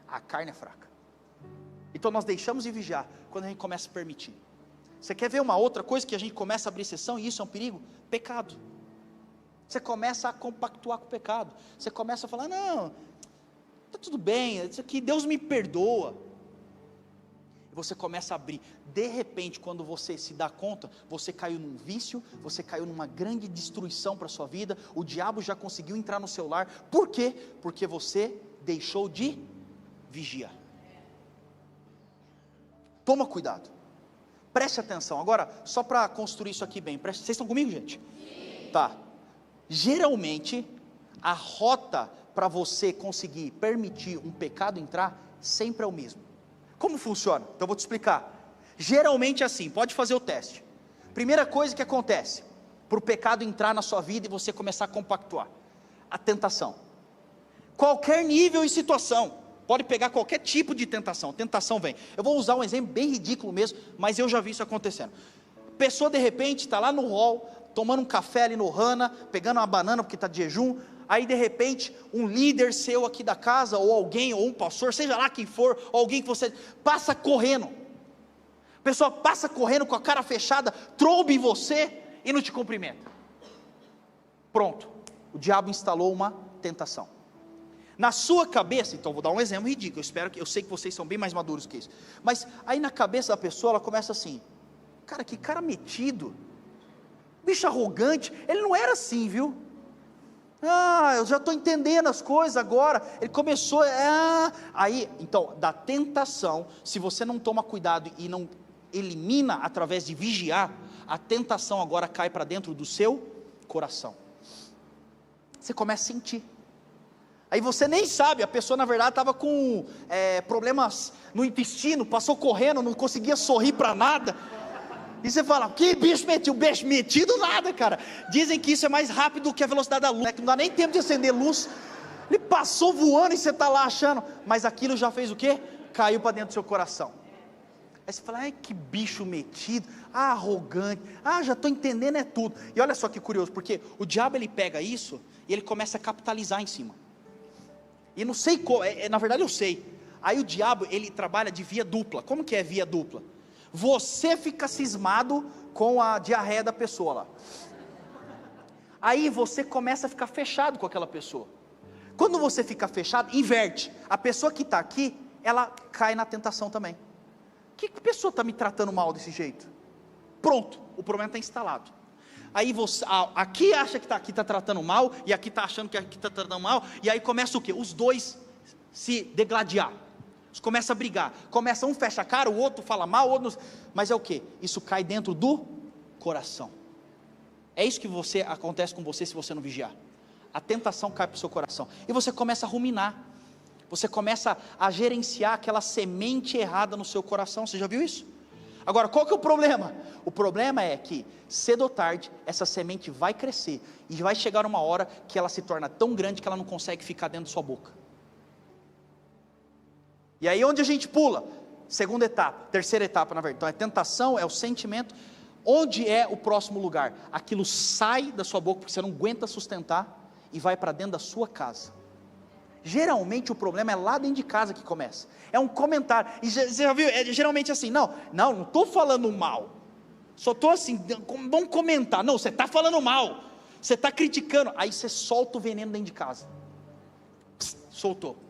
é fraca. Então nós deixamos de vigiar quando a gente começa a permitir. Você quer ver uma outra coisa que a gente começa a abrir exceção, e isso é um perigo? Pecado. Você começa a compactuar com o pecado. Você começa a falar: não, está tudo bem, isso aqui, Deus me perdoa. E você começa a abrir. De repente, quando você se dá conta, você caiu num vício, você caiu numa grande destruição para a sua vida. O diabo já conseguiu entrar no seu lar. Por quê? Porque você deixou de vigiar. Toma cuidado. Preste atenção. Agora, só para construir isso aqui bem, vocês estão comigo, gente? Sim. Tá. Geralmente, a rota para você conseguir permitir um pecado entrar, sempre é o mesmo. Como funciona? Então eu vou te explicar. Geralmente é assim, pode fazer o teste. Primeira coisa que acontece, para o pecado entrar na sua vida e você começar a compactuar, a tentação. Qualquer nível e situação, pode pegar qualquer tipo de tentação, tentação vem. Eu vou usar um exemplo bem ridículo mesmo, mas eu já vi isso acontecendo. Pessoa de repente está lá no hall, tomando um café ali no Hana, pegando uma banana porque está de jejum, aí de repente um líder seu aqui da casa, ou alguém, ou um pastor, seja lá quem for, ou alguém que você, passa correndo, a pessoa passa correndo com a cara fechada, tromba em você e não te cumprimenta. Pronto, o diabo instalou uma tentação na sua cabeça. Então vou dar um exemplo ridículo, eu sei que vocês são bem mais maduros que isso, mas aí na cabeça da pessoa, ela começa assim: cara, que cara metido, bicho arrogante, ele não era assim, viu? Eu já estou entendendo as coisas agora, ele começou, aí, então, da tentação, se você não toma cuidado e não elimina através de vigiar, a tentação agora cai para dentro do seu coração, você começa a sentir, aí você nem sabe, a pessoa na verdade estava com problemas no intestino, passou correndo, não conseguia sorrir para nada, e você fala: que bicho metido? Bicho metido nada, cara. Dizem que isso é mais rápido do que a velocidade da luz, né? Que não dá nem tempo de acender luz. Ele passou voando e você está lá achando, mas aquilo já fez o quê? Caiu para dentro do seu coração. Aí você fala: ai, que bicho metido, arrogante, já estou entendendo, é tudo. E olha só que curioso, porque o diabo ele pega isso e ele começa a capitalizar em cima. E não sei como, na verdade eu sei. Aí o diabo ele trabalha de via dupla. Como que é via dupla? Você fica cismado com a diarreia da pessoa lá, aí você começa a ficar fechado com aquela pessoa. Quando você fica fechado, inverte, a pessoa que está aqui, ela cai na tentação também. Que pessoa está me tratando mal desse jeito? Pronto, o problema está instalado. Aí você, aqui acha que aqui está tratando mal, e aqui está achando que aqui está tratando mal, e aí começa o quê? Os dois se degladiar. Começa a brigar, um fecha a cara, o outro fala mal, o outro, mas é o que? Isso cai dentro do coração. É isso que acontece com você se você não vigiar. A tentação cai para o seu coração, e você começa a ruminar, você começa a gerenciar aquela semente errada no seu coração. Você já viu isso? Agora, qual que é o problema? O problema é que, cedo ou tarde, essa semente vai crescer, e vai chegar uma hora que ela se torna tão grande que ela não consegue ficar dentro da sua boca. E aí onde a gente pula? Segunda etapa, terceira etapa na verdade. Então é tentação, é o sentimento. Onde é o próximo lugar? Aquilo sai da sua boca porque você não aguenta sustentar e vai para dentro da sua casa. Geralmente o problema é lá dentro de casa que começa. É um comentário. E você já viu? É geralmente assim: não estou falando mal. Só estou assim, vamos comentar. Não, você está falando mal. Você está criticando. Aí você solta o veneno dentro de casa. Soltou.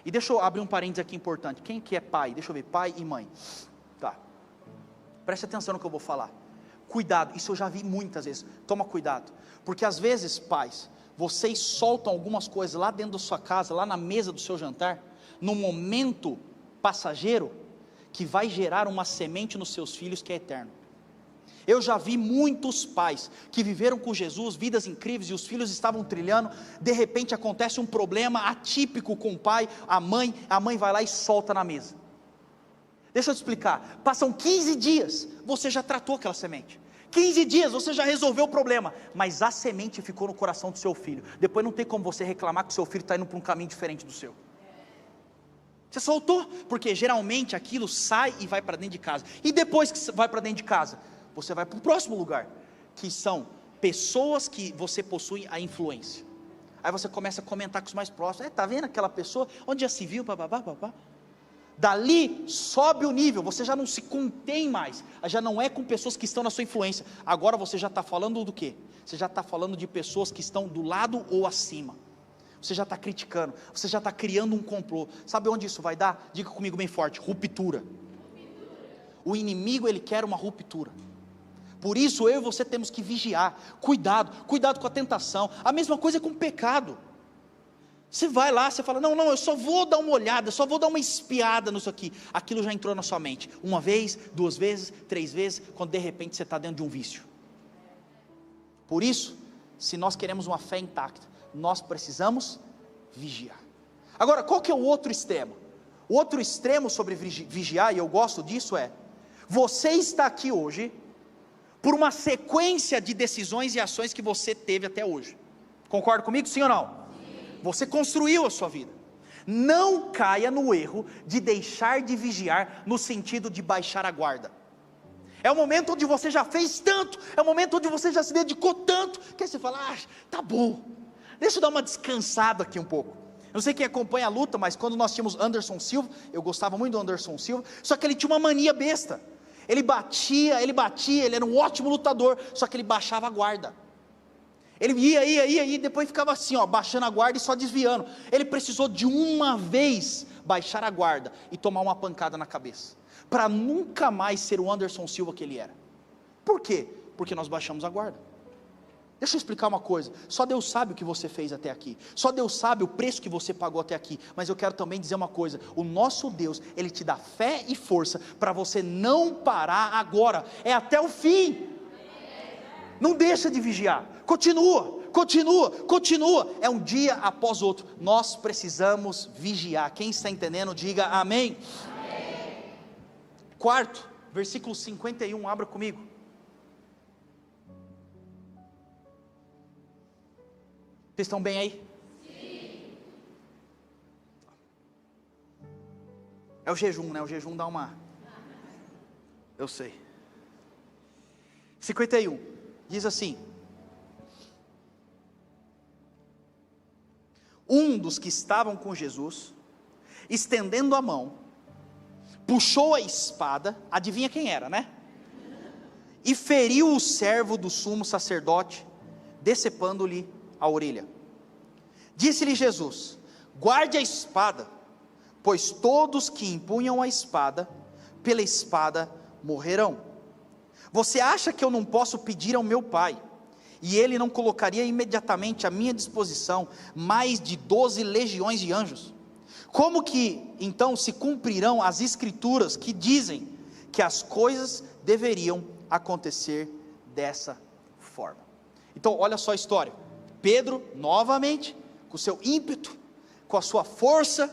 E deixa eu abrir um parênteses aqui importante. Quem que é pai? Deixa eu ver, pai e mãe. Tá. Preste atenção no que eu vou falar. Cuidado, isso eu já vi muitas vezes. Toma cuidado. Porque às vezes, pais, vocês soltam algumas coisas lá dentro da sua casa, lá na mesa do seu jantar, num momento passageiro, que vai gerar uma semente nos seus filhos que é eterno. Eu já vi muitos pais que viveram com Jesus, vidas incríveis, e os filhos estavam trilhando, de repente acontece um problema atípico com o pai, a mãe vai lá e solta na mesa. Deixa eu te explicar, passam 15 dias, você já tratou aquela semente, 15 dias você já resolveu o problema, mas a semente ficou no coração do seu filho, depois não tem como você reclamar que o seu filho está indo para um caminho diferente do seu. Você soltou, porque geralmente aquilo sai e vai para dentro de casa, e depois que vai para dentro de casa, você vai para o próximo lugar, que são pessoas que você possui a influência. Aí você começa a comentar com os mais próximos: está vendo aquela pessoa, onde já se viu, babá. Dali sobe o nível, você já não se contém mais, já não é com pessoas que estão na sua influência, agora você já está falando do quê? Você já está falando de pessoas que estão do lado ou acima, você já está criticando, você já está criando um complô. Sabe onde isso vai dar? Diga comigo bem forte: ruptura. O inimigo ele quer uma ruptura. Por isso eu e você temos que vigiar, cuidado com a tentação. A mesma coisa com o pecado. Você vai lá, você fala: não, eu só vou dar uma olhada, só vou dar uma espiada nisso aqui. Aquilo já entrou na sua mente, uma vez, 2 vezes, 3 vezes, quando de repente você está dentro de um vício. Por isso, se nós queremos uma fé intacta, nós precisamos vigiar. Agora, qual que é o outro extremo? O outro extremo sobre vigiar, e eu gosto disso, é: você está aqui hoje por uma sequência de decisões e ações que você teve até hoje. Concorda comigo, sim ou não? Sim. Você construiu a sua vida. Não caia no erro de deixar de vigiar no sentido de baixar a guarda. É o momento onde você já fez tanto, é o momento onde você já se dedicou tanto, que aí você fala: tá bom, deixa eu dar uma descansada aqui um pouco. Eu não sei quem acompanha a luta, mas quando nós tínhamos Anderson Silva, eu gostava muito do Anderson Silva, só que ele tinha uma mania besta. Ele batia, ele era um ótimo lutador, só que ele baixava a guarda. Ele ia, e depois ficava assim, baixando a guarda e só desviando. Ele precisou de uma vez baixar a guarda e tomar uma pancada na cabeça, para nunca mais ser o Anderson Silva que ele era. Por quê? Porque nós baixamos a guarda. Deixa eu explicar uma coisa: só Deus sabe o que você fez até aqui, só Deus sabe o preço que você pagou até aqui, mas eu quero também dizer uma coisa: o nosso Deus, Ele te dá fé e força, para você não parar agora, é até o fim. Não deixa de vigiar, continua, é um dia após outro, nós precisamos vigiar. Quem está entendendo, diga amém. Quarto, versículo 51, abra comigo. Vocês estão bem aí? Sim. É o jejum, né? O jejum dá uma... Eu sei. 51, diz assim: um dos que estavam com Jesus, estendendo a mão, puxou a espada, adivinha quem era, né? E feriu o servo do sumo sacerdote, decepando-lhe a orelha. Disse-lhe Jesus: guarde a espada, pois todos que empunham a espada, pela espada morrerão. Você acha que eu não posso pedir ao meu Pai, e Ele não colocaria imediatamente à minha disposição mais de 12 legiões de anjos? Como que então se cumprirão as escrituras que dizem que as coisas deveriam acontecer dessa forma? Então olha só a história. Pedro, novamente, com o seu ímpeto, com a sua força,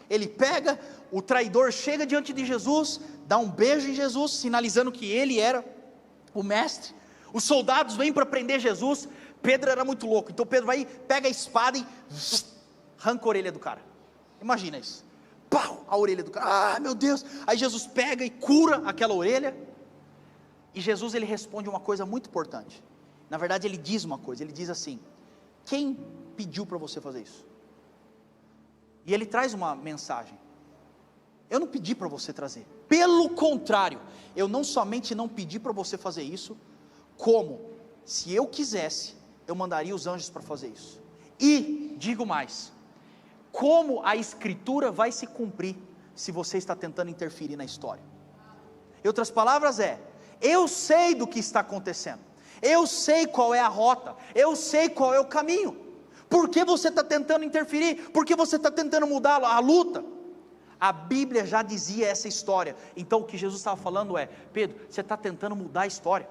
ele pega, o traidor chega diante de Jesus, dá um beijo em Jesus, sinalizando que ele era o mestre. Os soldados vêm para prender Jesus. Pedro era muito louco, então Pedro vai, pega a espada e arranca a orelha do cara. Imagina isso, pau, a orelha do cara, meu Deus. Aí Jesus pega e cura aquela orelha, e Jesus, ele responde uma coisa muito importante. Na verdade ele diz uma coisa, ele diz assim: quem pediu para você fazer isso? E ele traz uma mensagem: eu não pedi para você trazer, pelo contrário, eu não somente não pedi para você fazer isso, como, se eu quisesse, eu mandaria os anjos para fazer isso. E, digo mais, como a escritura vai se cumprir, se você está tentando interferir na história? Em outras palavras eu sei do que está acontecendo, eu sei qual é a rota, eu sei qual é o caminho. Por que você está tentando interferir? Por que você está tentando mudar a luta? A Bíblia já dizia essa história. Então o que Jesus estava falando é: Pedro, você está tentando mudar a história.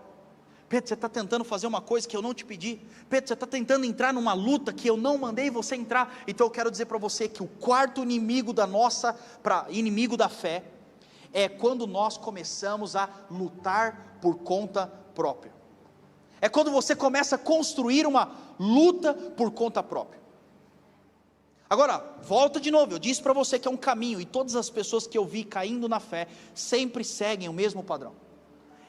Pedro, você está tentando fazer uma coisa que eu não te pedi. Pedro, você está tentando entrar numa luta que eu não mandei você entrar. Então eu quero dizer para você que o quarto inimigo inimigo da fé, é quando nós começamos a lutar por conta própria. É quando você começa a construir uma luta por conta própria. Agora, volta de novo, eu disse para você que é um caminho, e todas as pessoas que eu vi caindo na fé, sempre seguem o mesmo padrão.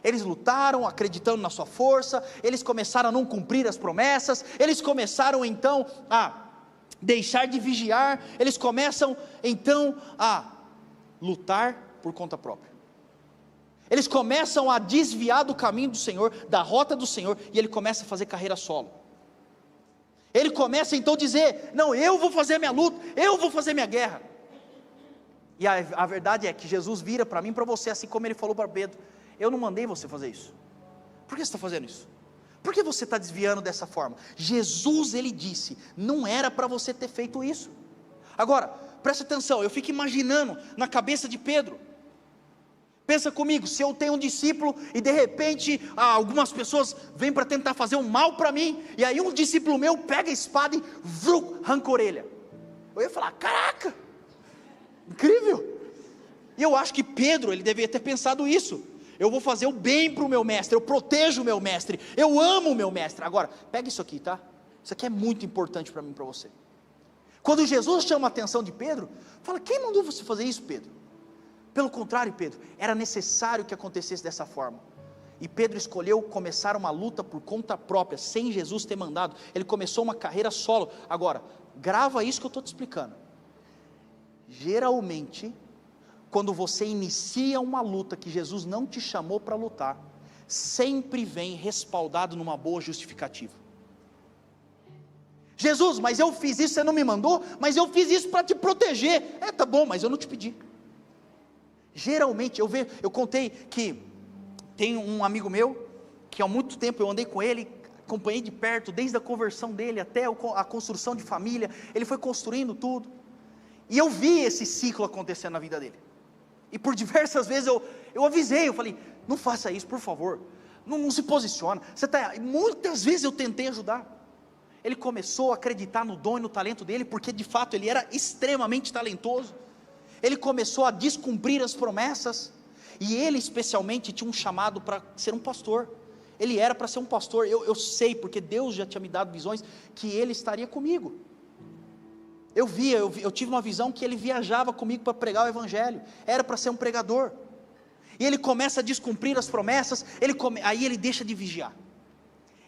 Eles lutaram acreditando na sua força, eles começaram a não cumprir as promessas, eles começaram então a deixar de vigiar, eles começam então a lutar por conta própria. Eles começam a desviar do caminho do Senhor, da rota do Senhor, e ele começa a fazer carreira solo. Ele começa então a dizer: não, eu vou fazer a minha luta, eu vou fazer a minha guerra. E a verdade é que Jesus vira para mim e para você, assim como ele falou para Pedro: eu não mandei você fazer isso. Por que você está fazendo isso? Por que você está desviando dessa forma? Jesus, ele disse, não era para você ter feito isso. Agora, presta atenção, eu fico imaginando na cabeça de Pedro. Pensa comigo, se eu tenho um discípulo e de repente algumas pessoas vêm para tentar fazer um mal para mim, e aí um discípulo meu pega a espada e arranca a orelha. Eu ia falar, caraca, incrível. E eu acho que Pedro, ele deveria ter pensado isso. Eu vou fazer o bem para o meu mestre, eu protejo o meu mestre, eu amo o meu mestre. Agora, pega isso aqui, tá? Isso aqui é muito importante para mim e para você. Quando Jesus chama a atenção de Pedro, fala, quem mandou você fazer isso, Pedro? Pelo contrário, Pedro, era necessário que acontecesse dessa forma. E Pedro escolheu começar uma luta por conta própria, sem Jesus ter mandado. Ele começou uma carreira solo. Agora, grava isso que eu estou te explicando. Geralmente, quando você inicia uma luta que Jesus não te chamou para lutar, sempre vem respaldado numa boa justificativa. Jesus, mas eu fiz isso, você não me mandou, mas eu fiz isso para te proteger. Tá bom, mas eu não te pedi. Geralmente, eu contei que tem um amigo meu, que há muito tempo eu andei com ele, acompanhei de perto, desde a conversão dele até a construção de família, ele foi construindo tudo, e eu vi esse ciclo acontecendo na vida dele, e por diversas vezes eu avisei, eu falei, não faça isso, por favor, não se posiciona, muitas vezes eu tentei ajudar. Ele começou a acreditar no dom e no talento dele, porque de fato ele era extremamente talentoso. Ele começou a descumprir as promessas, e ele especialmente tinha um chamado para ser um pastor. Ele era para ser um pastor. Eu sei, porque Deus já tinha me dado visões, que ele estaria comigo. Eu tive uma visão que ele viajava comigo para pregar o evangelho, era para ser um pregador, e ele começa a descumprir as promessas, aí ele deixa de vigiar.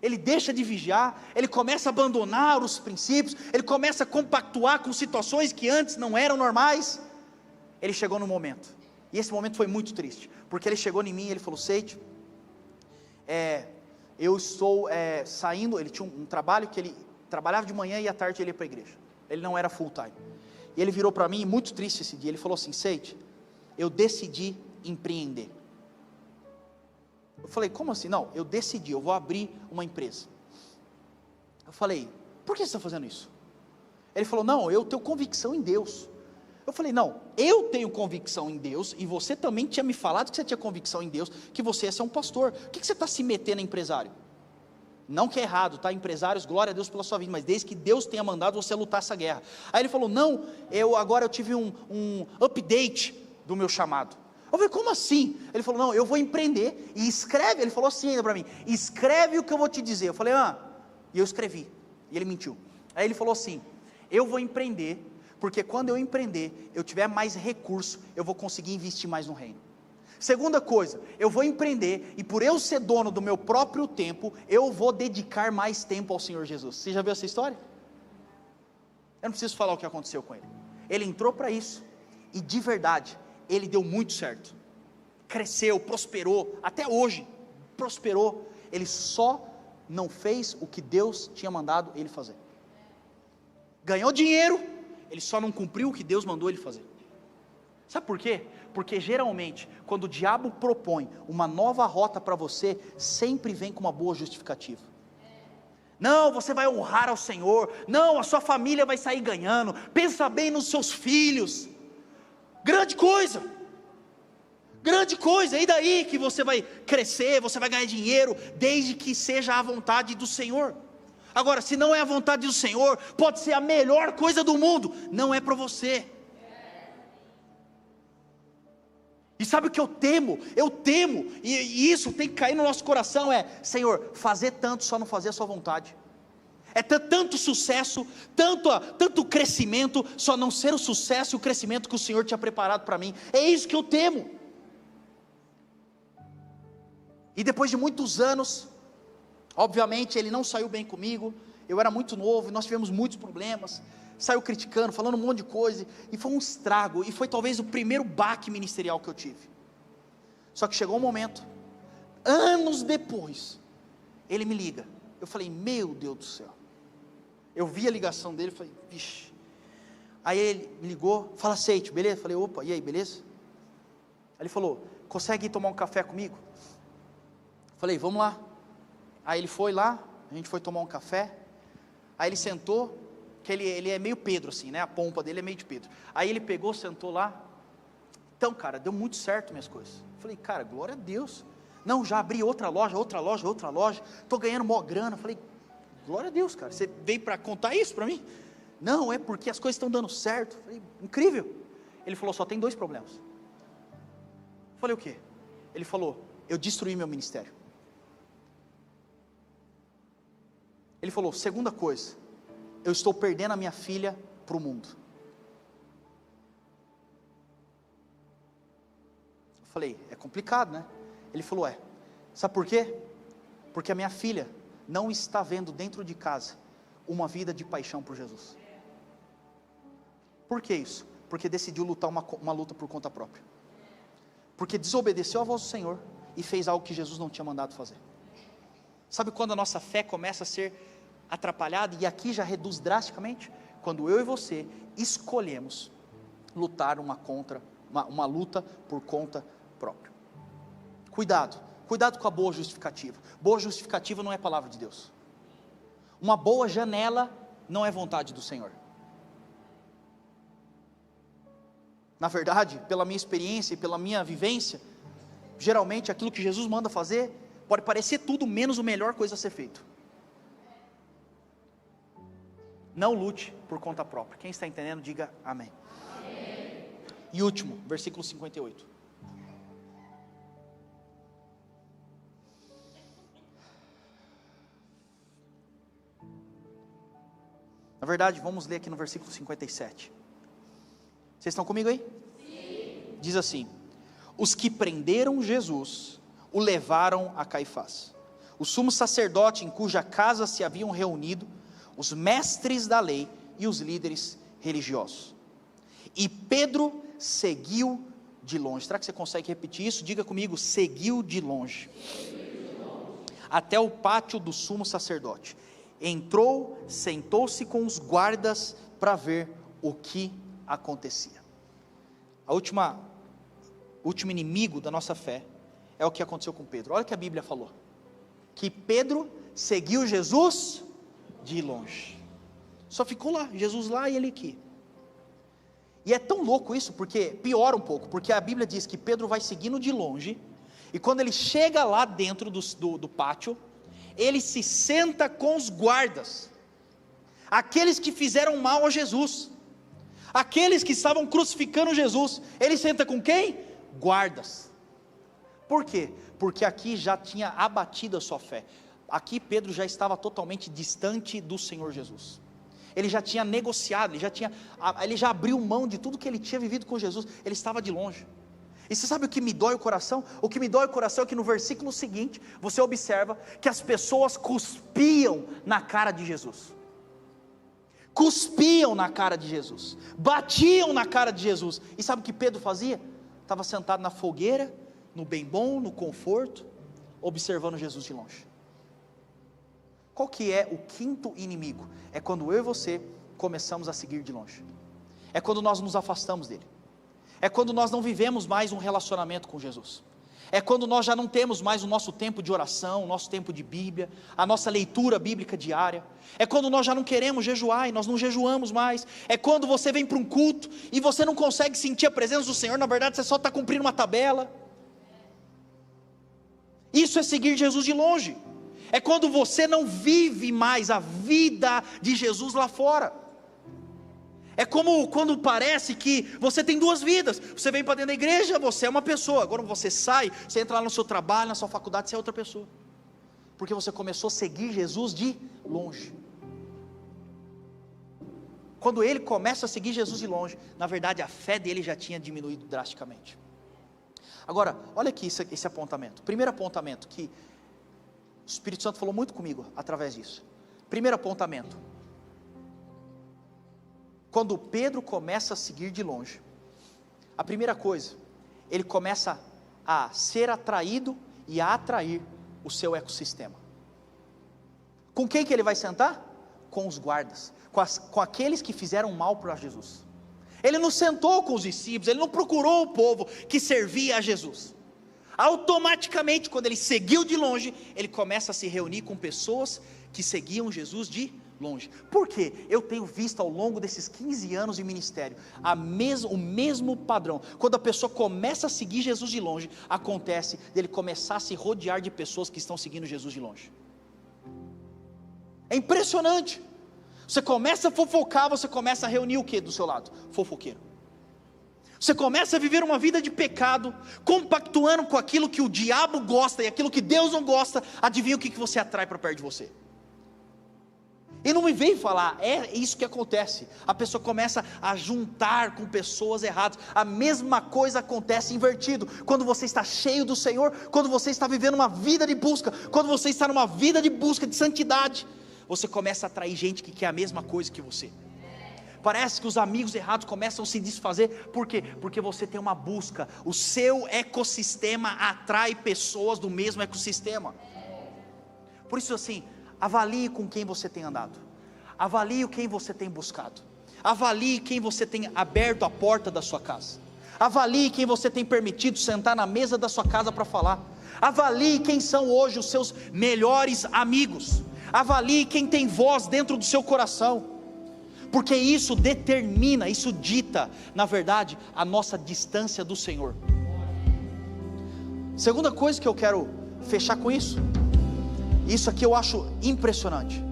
Ele começa a abandonar os princípios, ele começa a compactuar com situações que antes não eram normais. Ele chegou no momento, e esse momento foi muito triste, porque ele chegou em mim e ele falou, Seide, eu estou saindo, ele tinha um trabalho que ele trabalhava de manhã e à tarde ele ia para a igreja, ele não era full time, e ele virou para mim, muito triste esse dia, ele falou assim, Seide, eu decidi empreender. Eu falei, como assim? Não, eu decidi, eu vou abrir uma empresa. Eu falei, por que você está fazendo isso? Ele falou, não, eu tenho convicção em Deus. Eu falei, não, eu tenho convicção em Deus, e você também tinha me falado que você tinha convicção em Deus, que você ia ser um pastor, por que você está se metendo em empresário? Não que é errado, tá? Empresários, glória a Deus pela sua vida, mas desde que Deus tenha mandado você lutar essa guerra. Aí ele falou, não, agora eu tive um update do meu chamado. Eu falei, como assim? Ele falou, não, eu vou empreender, e escreve, ele falou assim ainda para mim, escreve o que eu vou te dizer. Eu falei, e eu escrevi, e ele mentiu. Aí ele falou assim, eu vou empreender, porque quando eu empreender, eu tiver mais recurso, eu vou conseguir investir mais no reino. Segunda coisa, eu vou empreender, e por eu ser dono do meu próprio tempo, eu vou dedicar mais tempo ao Senhor Jesus. Você já viu essa história? Eu não preciso falar o que aconteceu com ele. Ele entrou para isso, e de verdade, ele deu muito certo. Cresceu, prosperou, até hoje, prosperou. Ele só não fez o que Deus tinha mandado ele fazer. Ganhou dinheiro, ele só não cumpriu o que Deus mandou ele fazer. Sabe por quê? Porque geralmente, quando o diabo propõe uma nova rota para você, sempre vem com uma boa justificativa. Não, você vai honrar ao Senhor, não, a sua família vai sair ganhando, pensa bem nos seus filhos, grande coisa, e daí que você vai crescer, você vai ganhar dinheiro, desde que seja a vontade do Senhor. Agora, se não é a vontade do Senhor, pode ser a melhor coisa do mundo, não é para você. E sabe o que eu temo, e isso tem que cair no nosso coração, Senhor, fazer tanto, só não fazer a sua vontade, ter tanto sucesso, tanto crescimento, só não ser o sucesso e o crescimento que o Senhor tinha preparado para mim, é isso que eu temo. E depois de muitos anos, obviamente ele não saiu bem comigo, eu era muito novo, nós tivemos muitos problemas, saiu criticando, falando um monte de coisa, e foi um estrago, e foi talvez o primeiro baque ministerial que eu tive. Só que chegou um momento, anos depois, ele me liga, eu falei, meu Deus do céu, eu vi a ligação dele, falei, vixe, aí ele me ligou, fala, Seide, beleza? Eu falei, opa, e aí, beleza? Aí ele falou, consegue ir tomar um café comigo? Eu falei, vamos lá. Aí ele foi lá, a gente foi tomar um café, aí ele sentou, que ele é meio Pedro assim, né, a pompa dele é meio de Pedro, aí ele pegou, sentou lá, então cara, deu muito certo minhas coisas, Falei, cara, glória a Deus. Não, já abri outra loja, estou ganhando mó grana. Falei, glória a Deus, cara, você veio para contar isso para mim? Não, é porque as coisas estão dando certo. Falei, incrível. Ele falou, só tem 2 problemas. Falei, o quê? Ele falou, eu destruí meu ministério. Ele falou, segunda coisa, eu estou perdendo a minha filha para o mundo. Eu falei, é complicado, né? Ele falou, sabe por quê? Porque a minha filha não está vendo dentro de casa uma vida de paixão por Jesus. Por que isso? Porque decidiu lutar uma luta por conta própria. Porque desobedeceu a voz do Senhor e fez algo que Jesus não tinha mandado fazer. Sabe quando a nossa fé começa a ser atrapalhada, e aqui já reduz drasticamente? Quando eu e você escolhemos lutar uma luta por conta própria. Cuidado com a boa justificativa. Boa justificativa não é palavra de Deus. Uma boa janela não é vontade do Senhor. Na verdade, pela minha experiência e pela minha vivência, geralmente aquilo que Jesus manda fazer pode parecer tudo menos o melhor coisa a ser feito. Não lute por conta própria. Quem está entendendo, diga amém. Amém. E último, versículo 58. Na verdade, vamos ler aqui no versículo 57. Vocês estão comigo aí? Sim. Diz assim: os que prenderam Jesus o levaram a Caifás, o sumo sacerdote em cuja casa se haviam reunido os mestres da lei e os líderes religiosos. E Pedro seguiu de longe. Será que você consegue repetir isso? Diga comigo: seguiu de longe. Até o pátio do sumo sacerdote. Entrou, sentou-se com os guardas para ver o que acontecia. O último inimigo da nossa fé é o que aconteceu com Pedro. Olha o que a Bíblia falou: que Pedro seguiu Jesus de longe. Só ficou lá, Jesus lá e ele aqui. E é tão louco isso, porque piora um pouco, porque a Bíblia diz que Pedro vai seguindo de longe, e quando ele chega lá dentro do pátio, ele se senta com os guardas, aqueles que fizeram mal a Jesus, aqueles que estavam crucificando Jesus. Ele senta com quem? Guardas. Por quê? Porque aqui já tinha abatido a sua fé. Aqui Pedro já estava totalmente distante do Senhor Jesus. Ele já tinha negociado, ele já abriu mão de tudo que ele tinha vivido com Jesus. Ele estava de longe. E você sabe o que me dói o coração? O que me dói o coração é que no versículo seguinte, você observa que as pessoas cuspiam na cara de Jesus. Cuspiam na cara de Jesus, batiam na cara de Jesus. E sabe o que Pedro fazia? Estava sentado na fogueira, no bem bom, no conforto, observando Jesus de longe. Qual que é o quinto inimigo? É quando eu e você começamos a seguir de longe. É quando nós nos afastamos dele. É quando nós não vivemos mais um relacionamento com Jesus. É quando nós já não temos mais o nosso tempo de oração, o nosso tempo de Bíblia, a nossa leitura bíblica diária. É quando nós já não queremos jejuar e nós não jejuamos mais. É quando você vem para um culto e você não consegue sentir a presença do Senhor, na verdade você só está cumprindo uma tabela. Isso é seguir Jesus de longe. É quando você não vive mais a vida de Jesus lá fora. É como quando parece que você tem duas vidas. Você vem para dentro da igreja, você é uma pessoa. Agora você sai, você entra lá no seu trabalho, na sua faculdade, você é outra pessoa. Porque você começou a seguir Jesus de longe. Quando ele começa a seguir Jesus de longe, na verdade a fé dele já tinha diminuído drasticamente. Agora, olha aqui esse apontamento. Primeiro apontamento, que o Espírito Santo falou muito comigo através disso. Primeiro apontamento: quando Pedro começa a seguir de longe, a primeira coisa, ele começa a ser atraído e a atrair o seu ecossistema. Com quem que ele vai sentar? Com os guardas, com aqueles que fizeram mal para Jesus. Ele não sentou com os discípulos, ele não procurou o povo que servia a Jesus. Automaticamente, quando ele seguiu de longe, ele começa a se reunir com pessoas que seguiam Jesus de longe. Por quê? Eu tenho visto ao longo desses 15 anos de ministério o mesmo padrão. Quando a pessoa começa a seguir Jesus de longe, acontece dele começar a se rodear de pessoas que estão seguindo Jesus de longe. É impressionante. Você começa a fofocar, você começa a reunir o que do seu lado? Fofoqueiro. Você começa a viver uma vida de pecado, compactuando com aquilo que o diabo gosta e aquilo que Deus não gosta. Adivinha o que você atrai para perto de você? E não me vem falar, é isso que acontece. A pessoa começa a juntar com pessoas erradas. A mesma coisa acontece invertido. Quando você está cheio do Senhor, quando você está vivendo uma vida de busca, quando você está numa vida de busca de santidade, você começa a atrair gente que quer a mesma coisa que você. Parece que os amigos errados começam a se desfazer. Por quê? Porque você tem uma busca. O seu ecossistema atrai pessoas do mesmo ecossistema. Por isso assim, avalie com quem você tem andado, avalie quem você tem buscado, avalie quem você tem aberto a porta da sua casa, avalie quem você tem permitido sentar na mesa da sua casa para falar, avalie quem são hoje os seus melhores amigos, avalie quem tem voz dentro do seu coração, porque isso determina, isso dita, na verdade, a nossa distância do Senhor. Segunda coisa que eu quero fechar com isso aqui eu acho impressionante.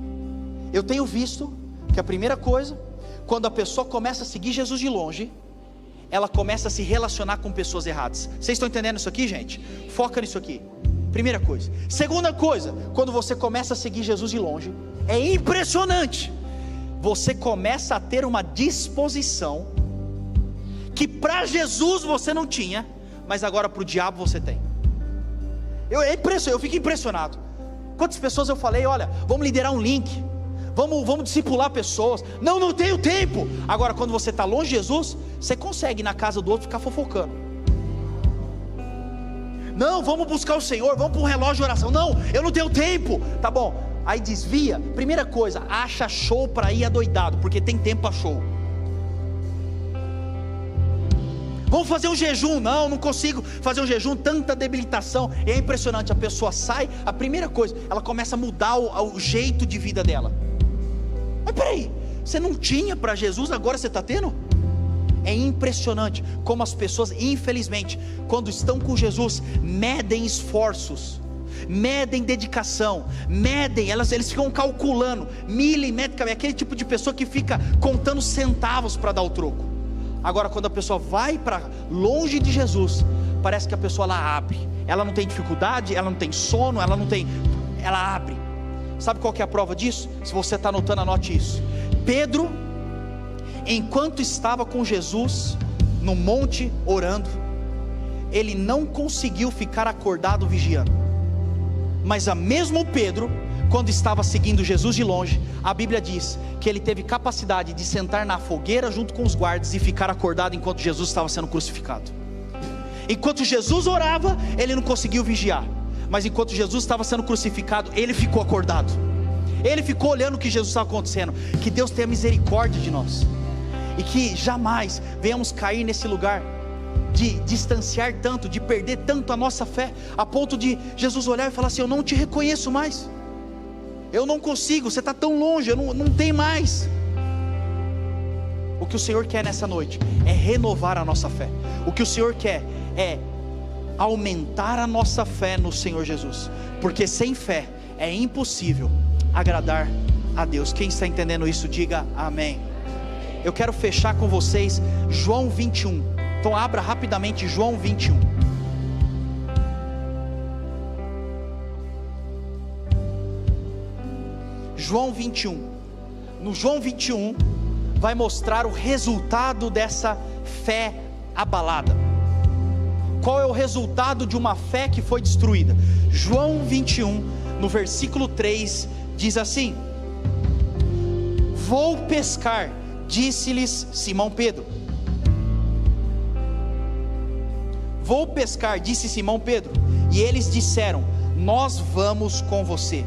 Eu tenho visto que a primeira coisa, quando a pessoa começa a seguir Jesus de longe, ela começa a se relacionar com pessoas erradas. Vocês estão entendendo isso aqui, gente? Foca nisso aqui. Primeira coisa. Segunda coisa, quando você começa a seguir Jesus de longe, é impressionante. Você começa a ter uma disposição que para Jesus você não tinha, mas agora para o diabo você tem. Eu fico impressionado. Quantas pessoas eu falei, olha, vamos liderar um link, vamos discipular pessoas. Não tenho tempo. Agora quando você está longe de Jesus, você consegue ir na casa do outro ficar fofocando. Não, vamos buscar o Senhor, vamos para um relógio de oração. Não, eu não tenho tempo. Tá bom, aí desvia. Primeira coisa, acha show para ir adoidado, porque tem tempo para show. Vamos fazer um jejum, não consigo fazer um jejum, tanta debilitação. E é impressionante, a pessoa sai, a primeira coisa, ela começa a mudar o jeito de vida dela. Mas peraí, você não tinha para Jesus, agora você está tendo? É impressionante como as pessoas, infelizmente, quando estão com Jesus, medem esforços, medem dedicação, eles ficam calculando, milimetricamente, aquele tipo de pessoa que fica contando centavos para dar o troco. Agora quando a pessoa vai para longe de Jesus, parece que a pessoa ela abre, ela não tem dificuldade, ela não tem sono, ela abre. Sabe qual que é a prova disso? Se você está anotando, anote isso. Pedro, enquanto estava com Jesus no monte orando, ele não conseguiu ficar acordado vigiando. Mas a mesmo Pedro, quando estava seguindo Jesus de longe, a Bíblia diz que ele teve capacidade de sentar na fogueira junto com os guardas e ficar acordado enquanto Jesus estava sendo crucificado. Enquanto Jesus orava, ele não conseguiu vigiar, mas enquanto Jesus estava sendo crucificado, ele ficou acordado, ele ficou olhando o que Jesus estava acontecendo. Que Deus tenha misericórdia de nós, e que jamais venhamos cair nesse lugar de distanciar tanto, de perder tanto a nossa fé, a ponto de Jesus olhar e falar assim: eu não te reconheço mais, eu não consigo, você está tão longe, eu não tenho mais. O que o Senhor quer nessa noite é renovar a nossa fé. O que o Senhor quer é aumentar a nossa fé no Senhor Jesus, porque sem fé é impossível agradar a Deus. Quem está entendendo isso, diga amém. Eu quero fechar com vocês João 21. Então abra rapidamente João 21. João 21. No João 21 vai mostrar o resultado dessa fé abalada. Qual é o resultado de uma fé que foi destruída? João 21, no versículo 3, diz assim: vou pescar, disse-lhes Simão Pedro. Vou pescar, disse Simão Pedro. E eles disseram: nós vamos com você.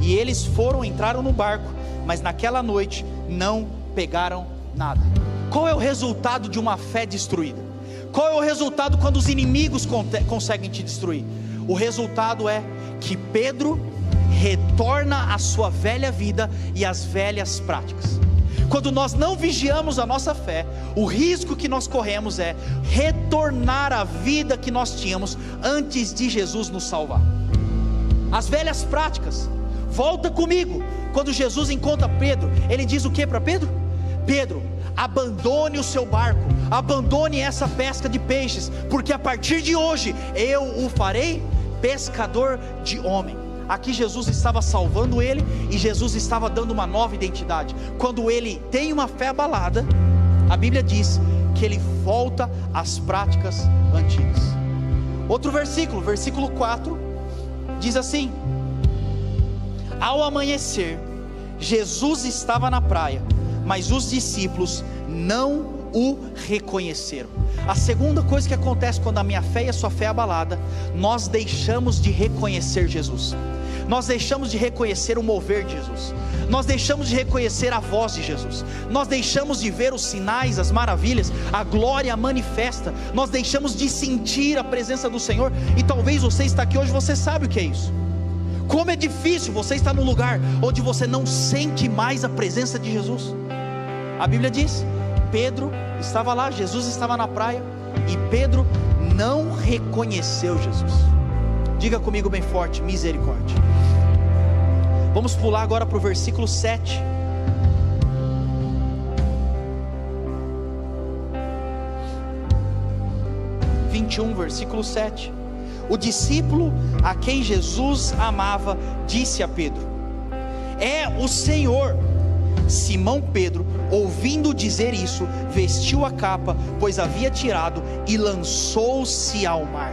E eles entraram no barco, mas naquela noite não pegaram nada. Qual é o resultado de uma fé destruída? Qual é o resultado quando os inimigos conseguem te destruir? O resultado é que Pedro retorna à sua velha vida e às velhas práticas. Quando nós não vigiamos a nossa fé, o risco que nós corremos é retornar à vida que nós tínhamos antes de Jesus nos salvar. As velhas práticas. Volta comigo. Quando Jesus encontra Pedro, ele diz o que para Pedro? Pedro, abandone o seu barco, abandone essa pesca de peixes, porque a partir de hoje eu o farei pescador de homem. Aqui Jesus estava salvando ele, e Jesus estava dando uma nova identidade. Quando ele tem uma fé abalada, a Bíblia diz que ele volta às práticas antigas. Outro versículo, versículo 4, diz assim: ao amanhecer, Jesus estava na praia, mas os discípulos não o reconheceram. A segunda coisa que acontece quando a minha fé e a sua fé é abalada, nós deixamos de reconhecer Jesus. Nós deixamos de reconhecer o mover de Jesus. Nós deixamos de reconhecer a voz de Jesus. Nós deixamos de ver os sinais, as maravilhas, a glória manifesta. Nós deixamos de sentir a presença do Senhor. E talvez você está aqui hoje, você sabe o que é isso. Como é difícil você estar num lugar onde você não sente mais a presença de Jesus. A Bíblia diz, Pedro estava lá, Jesus estava na praia, e Pedro não reconheceu Jesus. Diga comigo bem forte: misericórdia. Vamos pular agora para o versículo 7. Versículo 7. O discípulo a quem Jesus amava disse a Pedro: é o Senhor. Simão Pedro, ouvindo dizer isso, vestiu a capa, pois havia tirado, e lançou-se ao mar.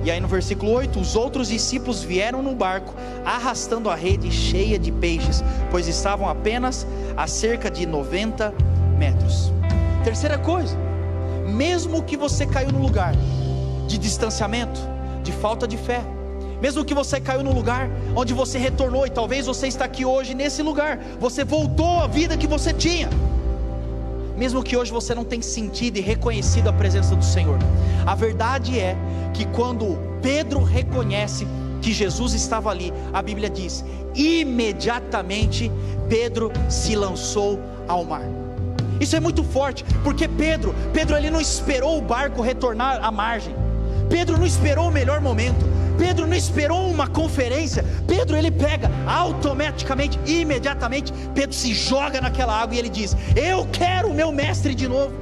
E aí no versículo 8, os outros discípulos vieram no barco, arrastando a rede cheia de peixes, pois estavam apenas a cerca de 90 metros. Terceira coisa, mesmo que você caiu no lugar de distanciamento, de falta de fé, mesmo que você caiu no lugar onde você retornou, e talvez você está aqui hoje nesse lugar, você voltou à vida que você tinha, mesmo que hoje você não tenha sentido e reconhecido a presença do Senhor, a verdade é que quando Pedro reconhece que Jesus estava ali, a Bíblia diz, imediatamente Pedro se lançou ao mar. Isso é muito forte, porque Pedro ele não esperou o barco retornar à margem, Pedro não esperou o melhor momento, Pedro não esperou uma conferência, Pedro ele pega automaticamente, imediatamente, Pedro se joga naquela água e ele diz: eu quero o meu mestre de novo.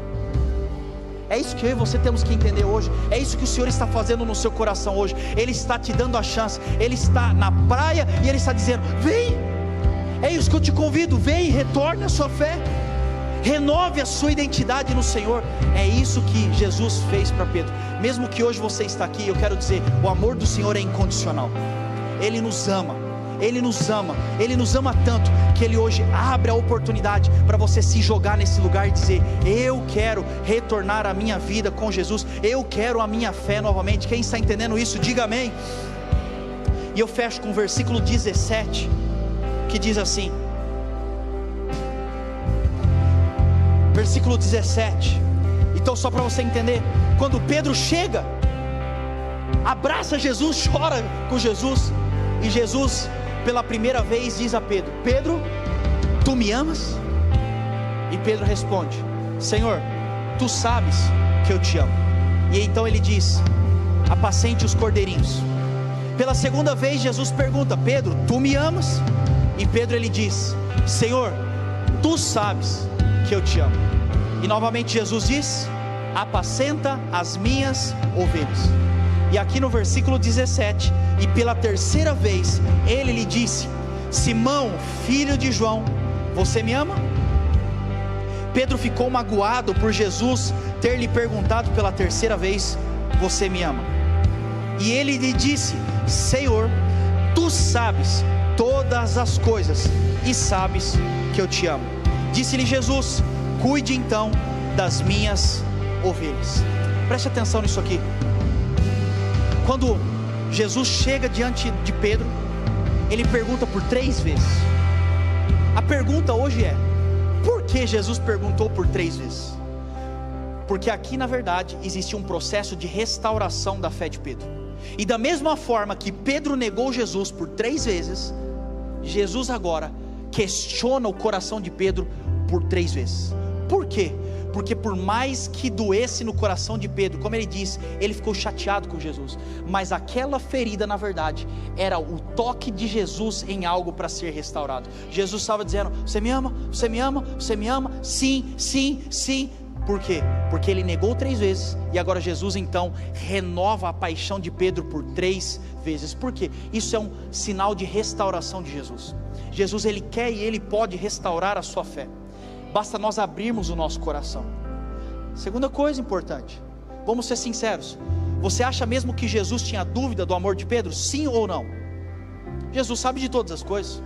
É isso que eu e você temos que entender hoje, é isso que o Senhor está fazendo no seu coração hoje, Ele está te dando a chance, Ele está na praia e Ele está dizendo: vem, é isso que eu te convido, vem, retorne a sua fé, renove a sua identidade no Senhor. É isso que Jesus fez para Pedro. Mesmo que hoje você está aqui, eu quero dizer, o amor do Senhor é incondicional. Ele nos ama, Ele nos ama, Ele nos ama tanto, que Ele hoje abre a oportunidade para você se jogar nesse lugar e dizer: eu quero retornar a minha vida com Jesus, eu quero a minha fé novamente. Quem está entendendo isso, diga amém. E eu fecho com o versículo 17, que diz assim, versículo 17, então só para você entender, quando Pedro chega, abraça Jesus, chora com Jesus, e Jesus pela primeira vez diz a Pedro: Pedro, tu me amas? E Pedro responde: Senhor, tu sabes que eu te amo. E então ele diz: apacente os cordeirinhos. Pela segunda vez Jesus pergunta: Pedro, tu me amas? E Pedro ele diz: Senhor, tu sabes que eu te amo. E novamente Jesus diz: apacenta as minhas ovelhas. E aqui no versículo 17, e pela terceira vez ele lhe disse: Simão, filho de João, você me ama? Pedro ficou magoado por Jesus ter lhe perguntado pela terceira vez: você me ama? E ele lhe disse: Senhor, tu sabes todas as coisas e sabes que eu te amo. Disse-lhe Jesus: cuide então das minhas ovelhas. Preste atenção nisso aqui. Quando Jesus chega diante de Pedro, ele pergunta por 3 vezes. A pergunta hoje é: por que Jesus perguntou por 3 vezes? Porque aqui na verdade existia um processo de restauração da fé de Pedro. E da mesma forma que Pedro negou Jesus por 3 vezes, Jesus agora questiona o coração de Pedro por 3 vezes. Por quê? Porque por mais que doesse no coração de Pedro, como ele disse, ele ficou chateado com Jesus, mas aquela ferida na verdade era o toque de Jesus em algo para ser restaurado. Jesus estava dizendo: você me ama? Você me ama? Você me ama? Sim, sim, sim. Por quê? Porque ele negou 3 vezes, e agora Jesus então renova a paixão de Pedro por 3 vezes. Por quê? Isso é um sinal de restauração de Jesus. Jesus, ele quer e ele pode restaurar a sua fé, basta nós abrirmos o nosso coração. Segunda coisa importante, vamos ser sinceros, você acha mesmo que Jesus tinha dúvida do amor de Pedro? Sim ou não? Jesus sabe de todas as coisas,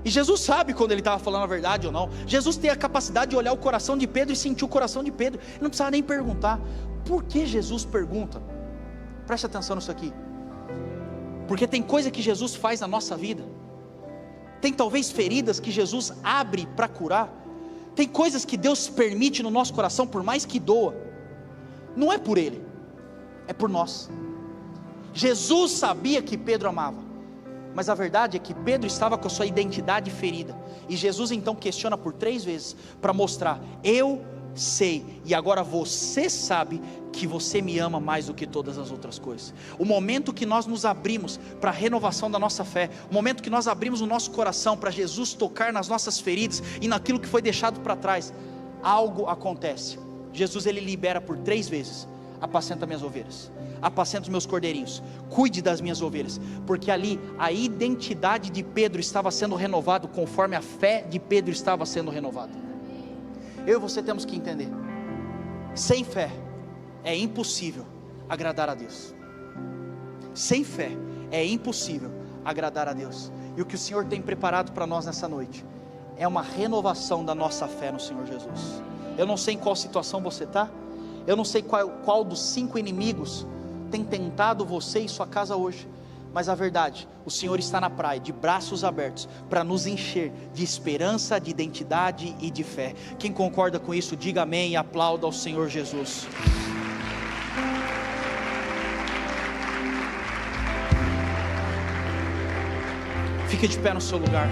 e Jesus sabe quando ele estava falando a verdade ou não. Jesus tem a capacidade de olhar o coração de Pedro e sentir o coração de Pedro, ele não precisava nem perguntar. Por que Jesus pergunta? Preste atenção nisso aqui, porque tem coisa que Jesus faz na nossa vida, tem talvez feridas que Jesus abre para curar, tem coisas que Deus permite no nosso coração, por mais que doa, não é por Ele, é por nós. Jesus sabia que Pedro amava, mas a verdade é que Pedro estava com a sua identidade ferida, e Jesus então questiona por 3 vezes, para mostrar: eu sei, e agora você sabe que você me ama mais do que todas as outras coisas. O momento que nós nos abrimos para a renovação da nossa fé, o momento que nós abrimos o nosso coração para Jesus tocar nas nossas feridas e naquilo que foi deixado para trás, algo acontece. Jesus, ele libera por 3 vezes: apacenta minhas ovelhas, apacenta os meus cordeirinhos, cuide das minhas ovelhas, porque ali a identidade de Pedro estava sendo renovada, conforme a fé de Pedro estava sendo renovada. Eu e você temos que entender, sem fé é impossível agradar a Deus. Sem fé é impossível agradar a Deus. E o que o Senhor tem preparado para nós nessa noite é uma renovação da nossa fé no Senhor Jesus. Eu não sei em qual situação você está, eu não sei qual dos 5 inimigos tem tentado você e sua casa hoje, mas a verdade, o Senhor está na praia, de braços abertos, para nos encher de esperança, de identidade e de fé. Quem concorda com isso, diga amém e aplauda ao Senhor Jesus. Fique de pé no seu lugar.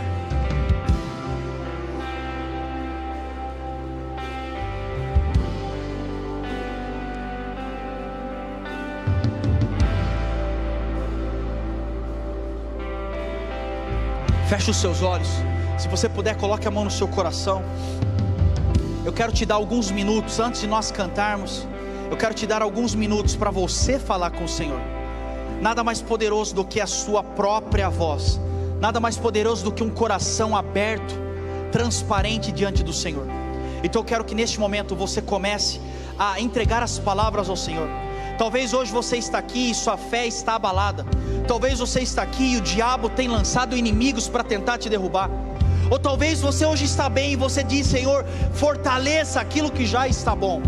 Feche os seus olhos. Se você puder, coloque a mão no seu coração. Eu quero te dar alguns minutos, antes de nós cantarmos, eu quero te dar alguns minutos para você falar com o Senhor. Nada mais poderoso do que a sua própria voz, nada mais poderoso do que um coração aberto, transparente diante do Senhor. Então eu quero que neste momento você comece a entregar as palavras ao Senhor. Talvez hoje você está aqui e sua fé está abalada. Talvez você está aqui e o diabo tem lançado inimigos para tentar te derrubar. Ou talvez você hoje está bem e você diz: Senhor, fortaleça aquilo que já está bom.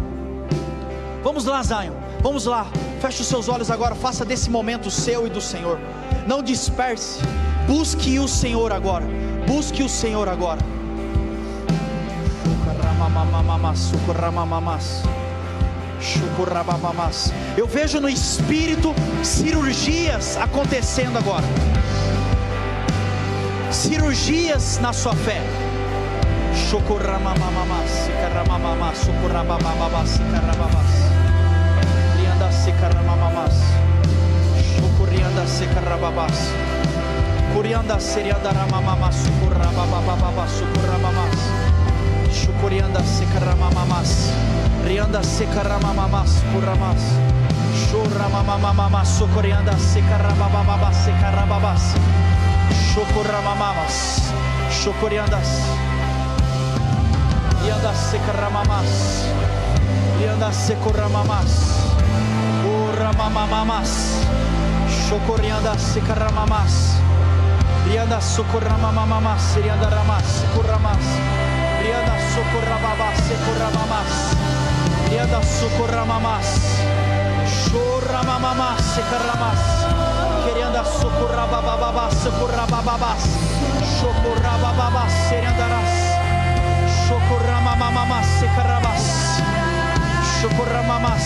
Vamos lá, Zion, vamos lá. Feche os seus olhos agora, faça desse momento seu e do Senhor. Não disperse, busque o Senhor agora. Busque o Senhor agora. Eu vejo no Espírito cirurgias acontecendo agora. Cirurgias na sua fé. Shukurianda sekaramamas, rianda sekaramamas kuramas, shuramamamas sukurianda sekaramamas sekarababas, shukuramamas, shukuriandas, rianda sekaramamas, rianda sekuramamas, uramamamas, shukurianda sekaramamas, rianda sukuramamas, rianda ramas kuramas. Rianda socorrababas, secorrabamas, rianda socorramamas, chorramamas, secarramas, querianda socorrabababas, socorrabababas, chocorrabababas, seriandaras, chocorramamas, secarrabas, chocorramamas.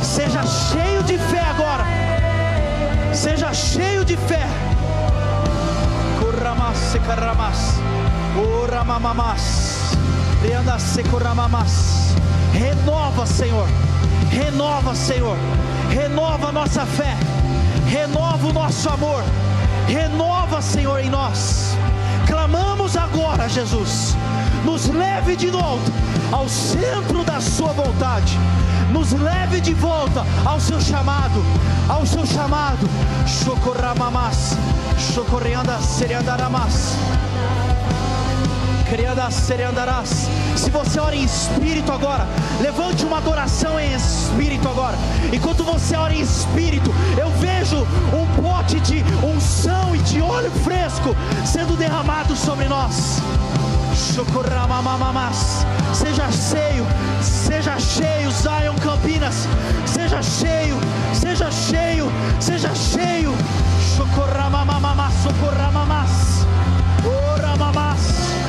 Seja cheio de fé agora. Shekaramas, Oramamas, Rianda Sekuramamas. Renova, Senhor, renova, Senhor, renova a nossa fé, renova o nosso amor, renova, Senhor, em nós. Clamamos agora, Jesus, nos leve de volta ao centro da sua vontade, nos leve de volta ao seu chamado, ao seu chamado. Shokoramamas, Shokoreanda Seriandaramas, Criada Seriandarás. Se você ora em espírito agora, levante uma adoração em espírito agora. Enquanto você ora em espírito, eu vejo um pote de unção e de óleo fresco sendo derramado sobre nós. Shokoramamamas. Seja cheio, Zion Campinas.